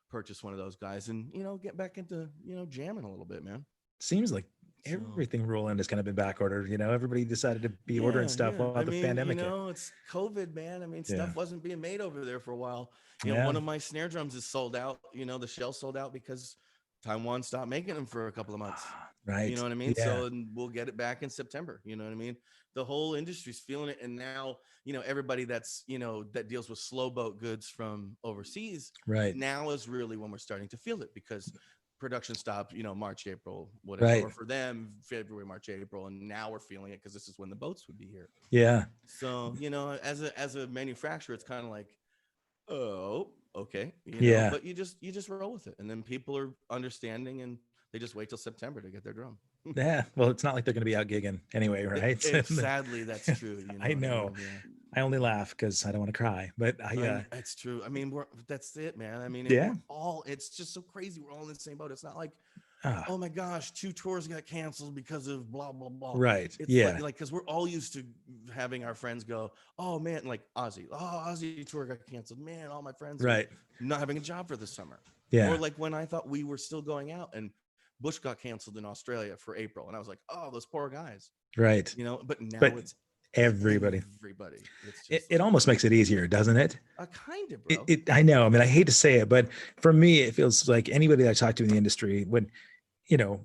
purchase one of those guys and, get back into, jamming a little bit, man. Seems like everything Roland has kind of been back ordered. Everybody decided to be ordering stuff while the pandemic hit. It's COVID, man. I mean, stuff wasn't being made over there for a while. One of my snare drums is sold out. The shell sold out because Taiwan stopped making them for a couple of months. You Right. know what I mean? Yeah. So and we'll get it back in September. You know what I mean? The whole industry's feeling it. And now, everybody that's, that deals with slow boat goods from overseas, Right. now is really when we're starting to feel it, because production stopped, March, April, whatever. Right. Or for them, February, March, April. And now we're feeling it because this is when the boats would be here. Yeah. So, as a manufacturer, it's kind of like, oh, okay, Yeah. but you just roll with it. And then people are understanding, and they just wait till September to get their drum. Yeah. Well, it's not like they're going to be out gigging anyway, right? Sadly, that's true. You know I what I know. mean? Yeah. I only laugh because I don't want to cry, but It's true. I mean, that's it, man. I mean, and yeah. it's just so crazy. We're all in the same boat. It's not like, Ah, oh my gosh, 2 tours got canceled because of blah, blah, blah. right. It's Yeah. because we're all used to having our friends go, oh man, like Ozzy tour got canceled. Man, all my friends are Right. not having a job for the summer. Yeah. Or like when I thought we were still going out and Bush got canceled in Australia for April. And I was like, oh, those poor guys, Right. but now But it's everybody. everybody. It's It, just it like, almost makes it easier, doesn't it? kind of, It, bro. it? I know. I mean, I hate to say it, but for me, it feels like anybody that I talk to in the industry, when you know,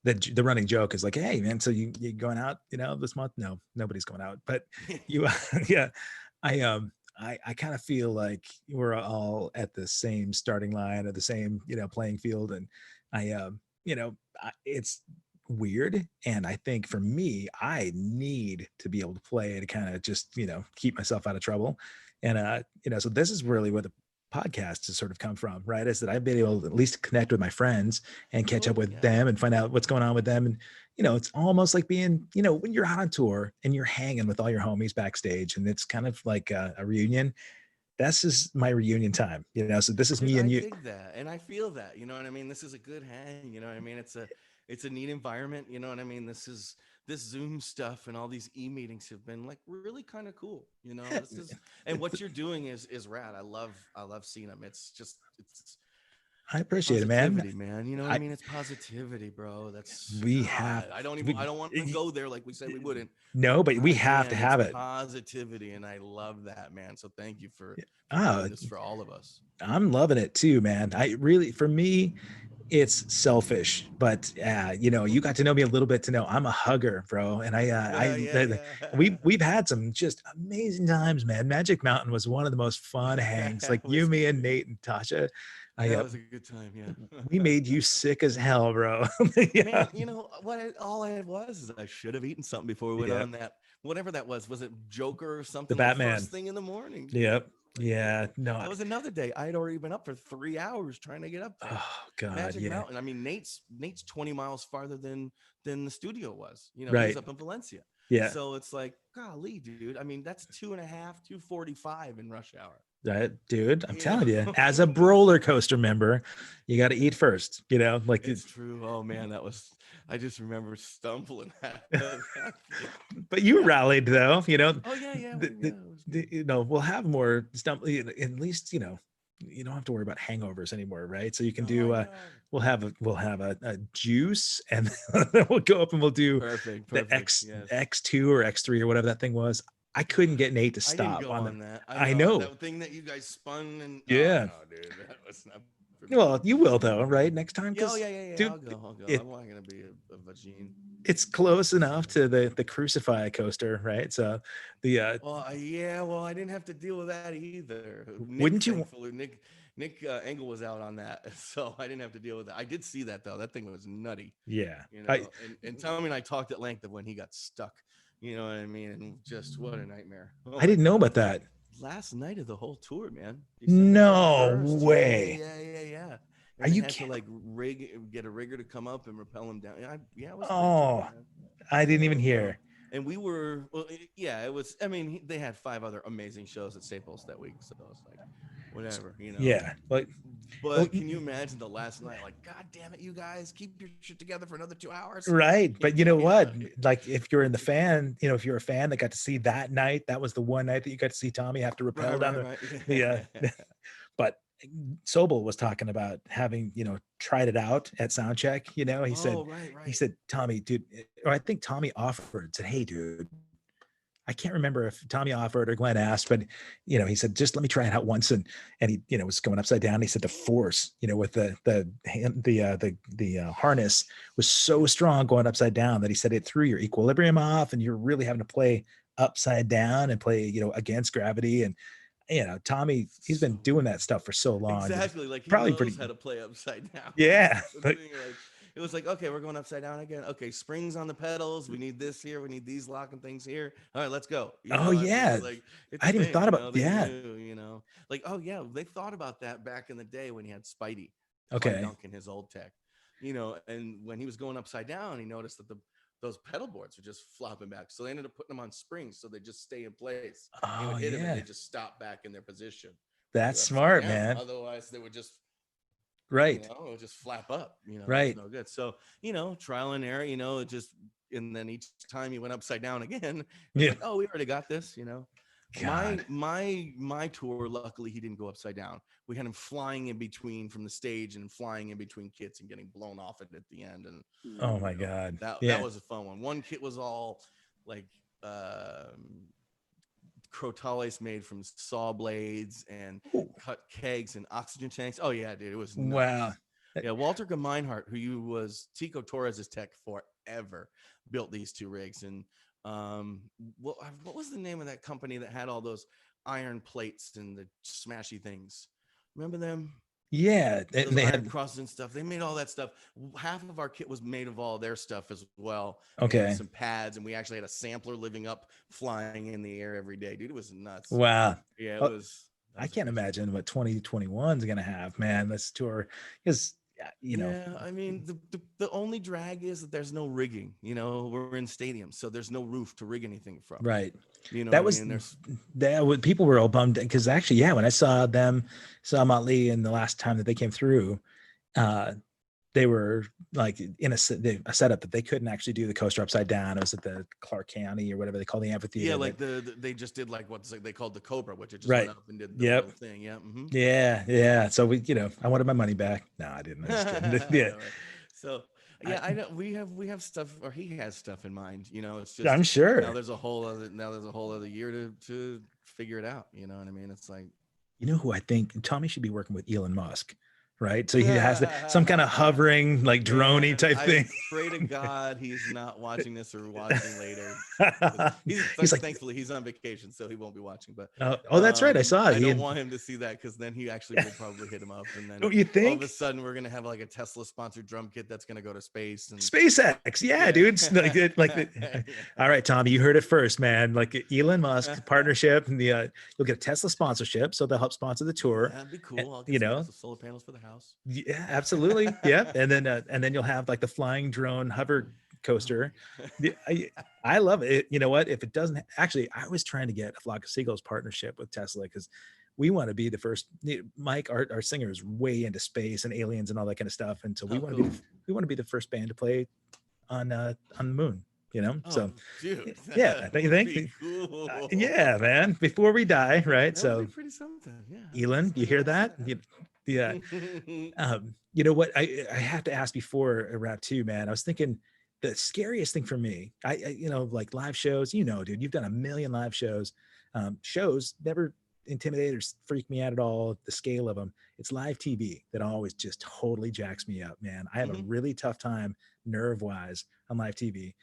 the running joke is like, hey man, so you going out, this month? No, nobody's going out. But you yeah, I kind of feel like we're all at the same starting line or the same, playing field. And I it's weird. And I think for me, I need to be able to play to kind of just, keep myself out of trouble. And so this is really what the podcast has sort of come from, right? Is that I've been able to at least connect with my friends and catch up Totally, with yeah. them and find out what's going on with them. And, it's almost like being, when you're on tour and you're hanging with all your homies backstage, and it's kind of like a reunion. This is my reunion time, so this is Dude, me I and you. dig that, and I feel that. You know what I mean? This is a good hang. You know what I mean? It's a neat environment. You know what I mean? This Zoom stuff and all these meetings have been like really kind of cool. And what you're doing is rad. I love seeing them. It's I appreciate it, positivity, man. man. You know what I I mean? It's positivity, bro. That's we have God. I don't we, want to go there like we said we wouldn't. no, But but we God have to damn, it's have it. positivity, and I love that, man. So thank you for Oh, doing this for all of us. I'm loving it too, man. I really, for me, it's selfish, but you got to know me a little bit to know I'm a hugger, bro. And Yeah. we've had some just amazing times, man. Magic Mountain was one of the most fun hangs. Like It you, was me, and Nate and Tasha. I that was a good time, yeah. We made you sick as hell, bro. Yeah, Man, you know what? All I was is I should have eaten something before we went yeah. on that. Whatever that was. Was it Joker or The something? Like Batman. first thing in the morning, dude. Yep. Like, Yeah. No. that was another day. I had already been up for 3 hours trying to get up there. Oh God. Magic Yeah. Mountain. I mean, Nate's 20 miles farther than the studio was. He's Right. up in Valencia. Yeah. So it's like, golly, dude. I mean, that's 2.5, 2:45 in rush hour. Right, dude. I'm You telling you, know? as a Brollercoaster member, you got to eat first. Like It's true. Oh man, I just remember stumbling. but you rallied though. Oh yeah. We'll have more stumble. At least you don't have to worry about hangovers anymore, right? So you can No, I do. know. We'll have a juice, and then we'll go up and we'll do Perfect. the X Yes. X2 or X3 or whatever that thing was. I couldn't get Nate to I didn't stop go on on them. that. I I know know. that thing that you guys spun and oh Yeah. no, dude, that was not for me. Well, you will though, right? Next time, Yeah, oh, because yeah. dude, I'll go. it I'm not gonna be a vagine. it's close enough to the Crucify coaster, right? So the Well, I didn't have to deal with that either. Nick, wouldn't you? thankfully, Nick Engel was out on that, so I didn't have to deal with that. I did see that though. That thing was nutty, Yeah, And Tommy and I talked at length of when he got stuck. You know what I mean? And just what a nightmare. Oh I my didn't know God. about that. Last night of the whole tour, man. December No 31st. way. Yeah. Are And they you had to kidding? like get a rigger to come up and rappel him down. Yeah, it was a great tour, Oh, man. I didn't even So, hear. and we were, well, yeah, it was. I mean, they had 5 other amazing shows at Staples that week, so it's like, whatever. Yeah, but well, But can you imagine the last night? Like, God damn it, you guys, keep your shit together for another 2 hours. right. But you know Yeah. what? Like if you're in the fan, if you're a fan that got to see that night, that was the one night that you got to see Tommy have to rappel down Right. the but Sobel was talking about having, tried it out at soundcheck. He said, Oh, right. he said, Tommy, dude, or I think Tommy offered, said, hey, dude, I can't remember if Tommy offered or Glenn asked, but he said, just let me try it out once. And he, was going upside down. He said the force, with the harness was so strong going upside down that he said it threw your equilibrium off and you're really having to play upside down and play, against gravity. And, Tommy, he's been doing that stuff for so long. Exactly. Like he Probably knows pretty, how to play upside down. yeah. The thing, like, it was like, okay, we're going upside down again. Okay, springs on the pedals. We need this here. We need these locking things here. All right, let's go. Oh I mean, yeah. like it's I a hadn't even thing. thought about, They yeah. knew. Like, oh yeah, they thought about that back in the day when he had Spidey Okay. Duncan, his old tech. And when he was going upside down, he noticed that those pedal boards were just flopping back. So they ended up putting them on springs so they just stay in place. He would Oh hit them and yeah. they just stop back in their position. That's smart, man. Otherwise, they would just Right. it would just flap up. It Right. was no good. So trial and error. It just and then each time he went upside down again, it was Yeah. like, oh, we already got this. God. My tour. Luckily, he didn't go upside down. We had him flying in between from the stage and flying in between kits and getting blown off at the end. And Oh my God. that was a fun one. One kit was all like crotales made from saw blades and cut kegs and oxygen tanks. Oh yeah, dude, it was nuts. Wow. Yeah, Walter Gemeinhart, who was Tico Torres's tech forever, built these two rigs. And what was the name of that company that had all those iron plates and the smashy things? Remember them? Yeah, and Those they iron had crosses and stuff. They made all that stuff. Half of our kit was made of all their stuff as well. Okay. And some pads, and we actually had a sampler living up, flying in the air every day. Dude, it was nuts. Wow. Yeah, it Well, was. I can't imagine what 2021 is gonna have, man. This tour is, Yeah, I mean, the only drag is that there's no rigging. We're in stadiums, so there's no roof to rig anything from. right. That was I mean? people were all bummed because actually, yeah, when I saw Motley, and the last time that they came through, they were like in a setup that they couldn't actually do the coaster upside down. It was at the Clark County or whatever they call the amphitheater. Yeah, like they just did like what they called the Cobra, which it just right. went up and did the little thing. Yeah. Mm-hmm. Yeah. So I wanted my money back. No, I didn't. I just kidding. Yeah. So yeah, I know we have stuff, or he has stuff in mind. It's just I'm sure now there's a whole other year to figure it out. You know what I mean? It's like, who I think Tommy should be working with? Elon Musk. Right. So he has some kind of hovering, like droney type thing. I pray to God he's not watching this or watching later. He's like, thankfully he's on vacation, so he won't be watching. But that's right. I saw it. I don't want him to see that, because then he actually will probably hit him up. And then don't you think all of a sudden we're gonna have like a Tesla sponsored drum kit that's gonna go to space and SpaceX? Yeah, dude. All right, Tommy, you heard it first, man. Like Elon Musk partnership, and you'll get a Tesla sponsorship, so they'll help sponsor the tour. That'd be cool. I'll get some solar panels for the house. Yeah, absolutely. Yeah. And then you'll have like the flying drone hover coaster. I love it. You know what? If it doesn't actually, I was trying to get a Flock of Seagulls partnership with Tesla, because we want to be the first. Mike, our singer, is way into space and aliens and all that kind of stuff. And so we want to be the first band to play on the moon. So dude, yeah, don't you think? Cool. Yeah, man. Before we die, right? That would be pretty something. Yeah. Elon, you hear that? Yeah. You know what? I have to ask before I wrap too, man. I was thinking the scariest thing for me, like live shows, dude, you've done a million live shows. Shows never intimidate or freak me out at all. The scale of them, it's live TV that always just totally jacks me up, man. I have a really tough time nerve wise on live TV.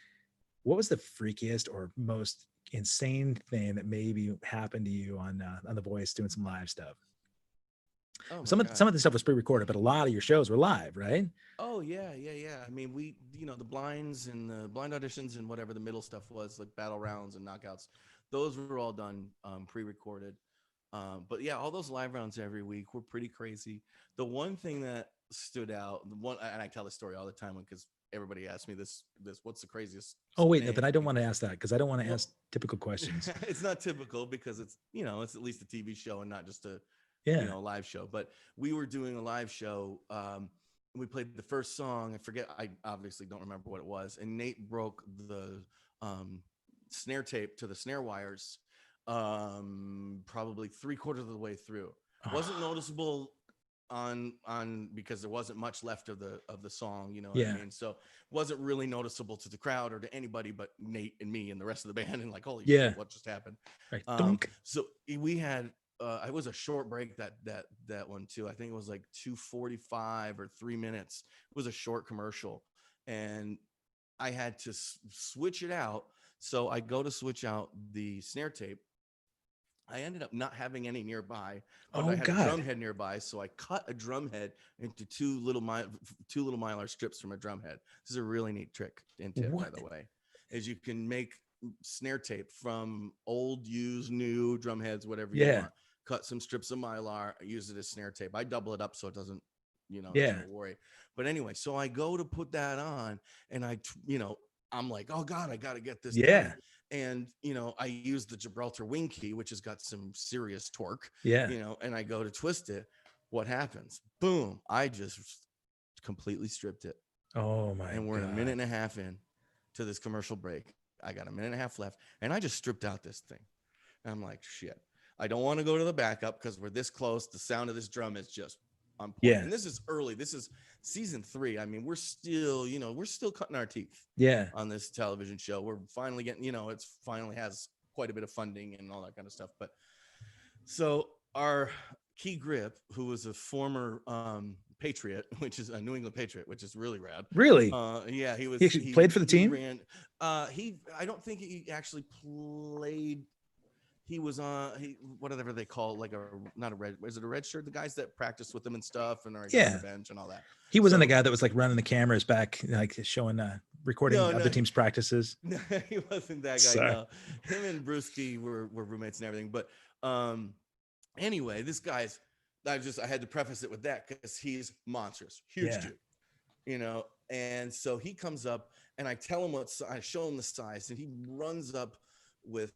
What was the freakiest or most insane thing that maybe happened to you on The Voice doing some live stuff? Some of the stuff was pre-recorded, but a lot of your shows were live, right? Oh yeah. I mean, we, the blinds and the blind auditions and whatever the middle stuff was, like battle rounds and knockouts, those were all done pre-recorded. But yeah, all those live rounds every week were pretty crazy. The one thing that stood out, and I tell this story all the time because everybody asks me this, what's the craziest? Oh wait, no, then I don't want to ask that, because I don't want to ask typical questions. It's not typical because it's, it's at least a TV show and not just a live show. But we were doing a live show. We played the first song. I obviously don't remember what it was. And Nate broke the snare tape to the snare wires probably 3/4 of the way through. Wasn't noticeable on because there wasn't much left of the song, you know what Yeah. I mean? So wasn't really noticeable to the crowd or to anybody but Nate and me and the rest of the band, and like, holy Yeah. shit, what just happened? Right. Dunk. So we had it was a short break that one too. I think it was like 2:45 or 3 minutes. It was a short commercial, and I had to switch it out. So I go to switch out the snare tape. I ended up not having any nearby, but I Oh had a God. drum head nearby, so I cut a drum head into two little mylar strips from a drum head. This is a really neat trick and tip, by What? the way, is you can make snare tape from old, used, new drum heads, whatever you Yeah. want. Cut some strips of mylar, use it as snare tape. I double it up so it doesn't, there's Yeah. no worry. But anyway, so I go to put that on, and I'm like, oh God, I got to get this Yeah. done. And I use the Gibraltar wing key, which has got some serious torque, Yeah. and I go to twist it. What happens? Boom, I just completely stripped it. Oh my And we're God. a minute and a half in to this commercial break. I got a minute and a half left, and I just stripped out this thing. And I'm like, shit, I don't want to go to the backup because we're this close. The sound of this drum is just on point. Yeah. And this is early. This is season 3. I mean, we're still cutting our teeth Yeah. on this television show. We're finally getting, it's finally has quite a bit of funding and all that kind of stuff. But so our key grip, who was a former Patriot, which is a New England Patriot, which is really rad. Really? Yeah, he was. He actually played for the team? I don't think he actually played. He was on whatever they call, like not a red. Is it a red shirt? The guys that practice with them and stuff and are on the bench and all that. He wasn't the guy that was like running the cameras back, like showing recording other teams' practices. No, he wasn't that guy. Sorry. No, him and Brewski were roommates and everything. But anyway, this guy's. I had to preface it with that because he's monstrous, huge dude, And so he comes up, and I tell him I show him the size, and he runs up with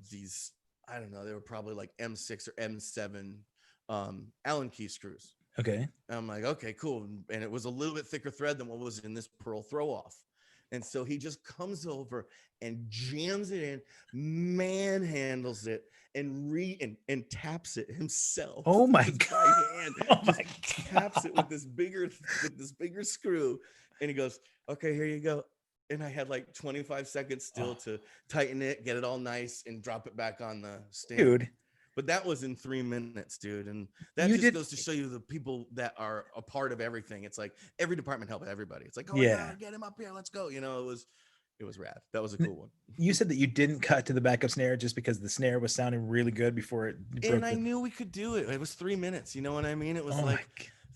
these. I don't know. They were probably like M6 or M7 Allen key screws. Okay. And I'm like, okay, cool. And it was a little bit thicker thread than what was in this pearl throw off. And so he just comes over and jams it in, manhandles it, and taps it himself. Oh my God! God. Hand, oh my God. Taps it with this bigger screw, and he goes, "Okay, here you go." And I had like 25 seconds still to tighten it, get it all nice, and drop it back on the stand. Dude. But that was in 3 minutes, dude. And that goes to show you the people that are a part of everything. It's like every department helped everybody. It's like, oh yeah, get him up here. Let's go. It was rad. That was a cool one. You said that you didn't cut to the backup snare just because the snare was sounding really good before it broke. And I knew we could do it. It was 3 minutes. You know what I mean? It was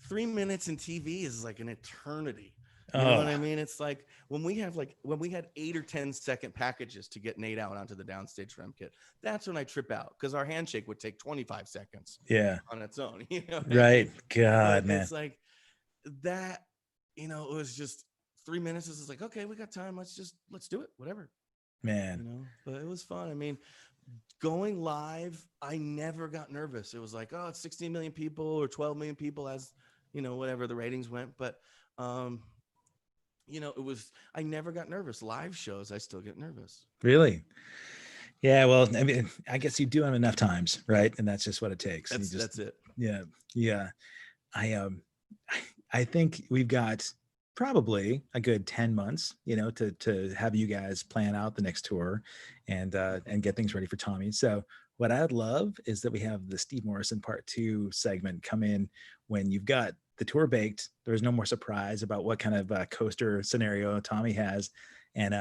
3 minutes in TV is like an eternity. You know what I mean? It's like when we had 8 or 10 second packages to get Nate out onto the downstage drum kit. That's when I trip out because our handshake would take 25 seconds. On its own. Right. God, man. It's like that. It was just 3 minutes. It's like, okay, we got time. Let's do it. Whatever. Man. But it was fun. I mean, going live, I never got nervous. It was like, oh, it's 16 million people or 12 million people as whatever the ratings went. But I never got nervous. Live shows, I still get nervous. Really? Yeah. Well, I mean, I guess you do them enough times, right? And that's just what it takes. That's it. Yeah. Yeah. I think we've got probably a good 10 months, to have you guys plan out the next tour and get things ready for Tommy. So what I'd love is that we have the Steve Morrison Part 2 segment come in when you've got the tour baked. There's no more surprise about what kind of coaster scenario Tommy has. And,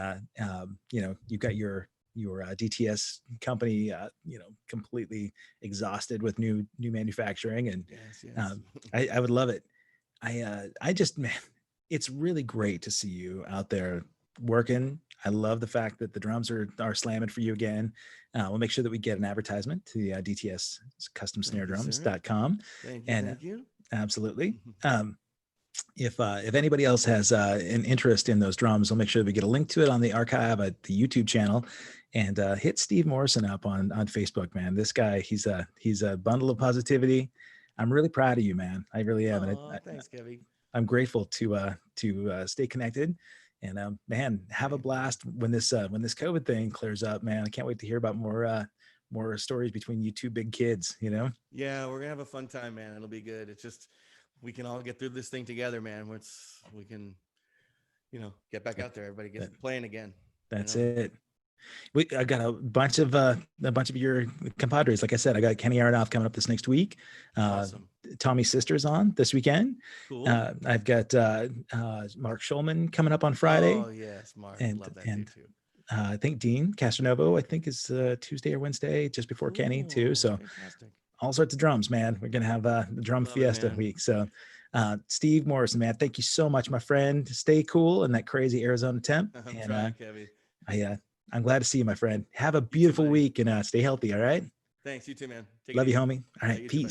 you've got your DTS company, completely exhausted with new manufacturing. And yes. I would love it. I just, man, it's really great to see you out there working. I love the fact that the drums are slamming for you again. We'll make sure that we get an advertisement to the DTS customsnaredrums.com. Thank you. Absolutely. If anybody else has an interest in those drums, we'll make sure that we get a link to it on the archive at the YouTube channel, and hit Steve Morrison up on Facebook, man. This guy, he's a bundle of positivity. I'm really proud of you, man. I really am. Thanks, Kevin. I'm grateful to stay connected, and man, have a blast when this COVID thing clears up, man. I can't wait to hear about more more stories between you two big kids, you know? Yeah, we're gonna have a fun time, man. It'll be good. It's just we can all get through this thing together, man. We can, get back out there. Everybody gets That- playing again. That's you know? it. I got a bunch of your compadres. Like I said, I got Kenny Aronoff coming up this next week. Awesome. Tommy's sister's on this weekend. Cool. I've got Mark Schulman coming up on Friday. Oh yes, Mark. Love that dude too. I think Dean Castronovo, I think is Tuesday or Wednesday, just before Kenny too. So Fantastic. all sorts of drums, man. We're gonna have the drum Love it, fiesta man. week. So Steve Morrison, man, thank you so much, my friend. Stay cool in that crazy Arizona temp. I'm And trying, Kevin. I'm glad to see you, my friend. Have a beautiful week and stay healthy. All right. Thanks. You too, man. Take Love it you, easy. homie. All right. you too, Peace. bud.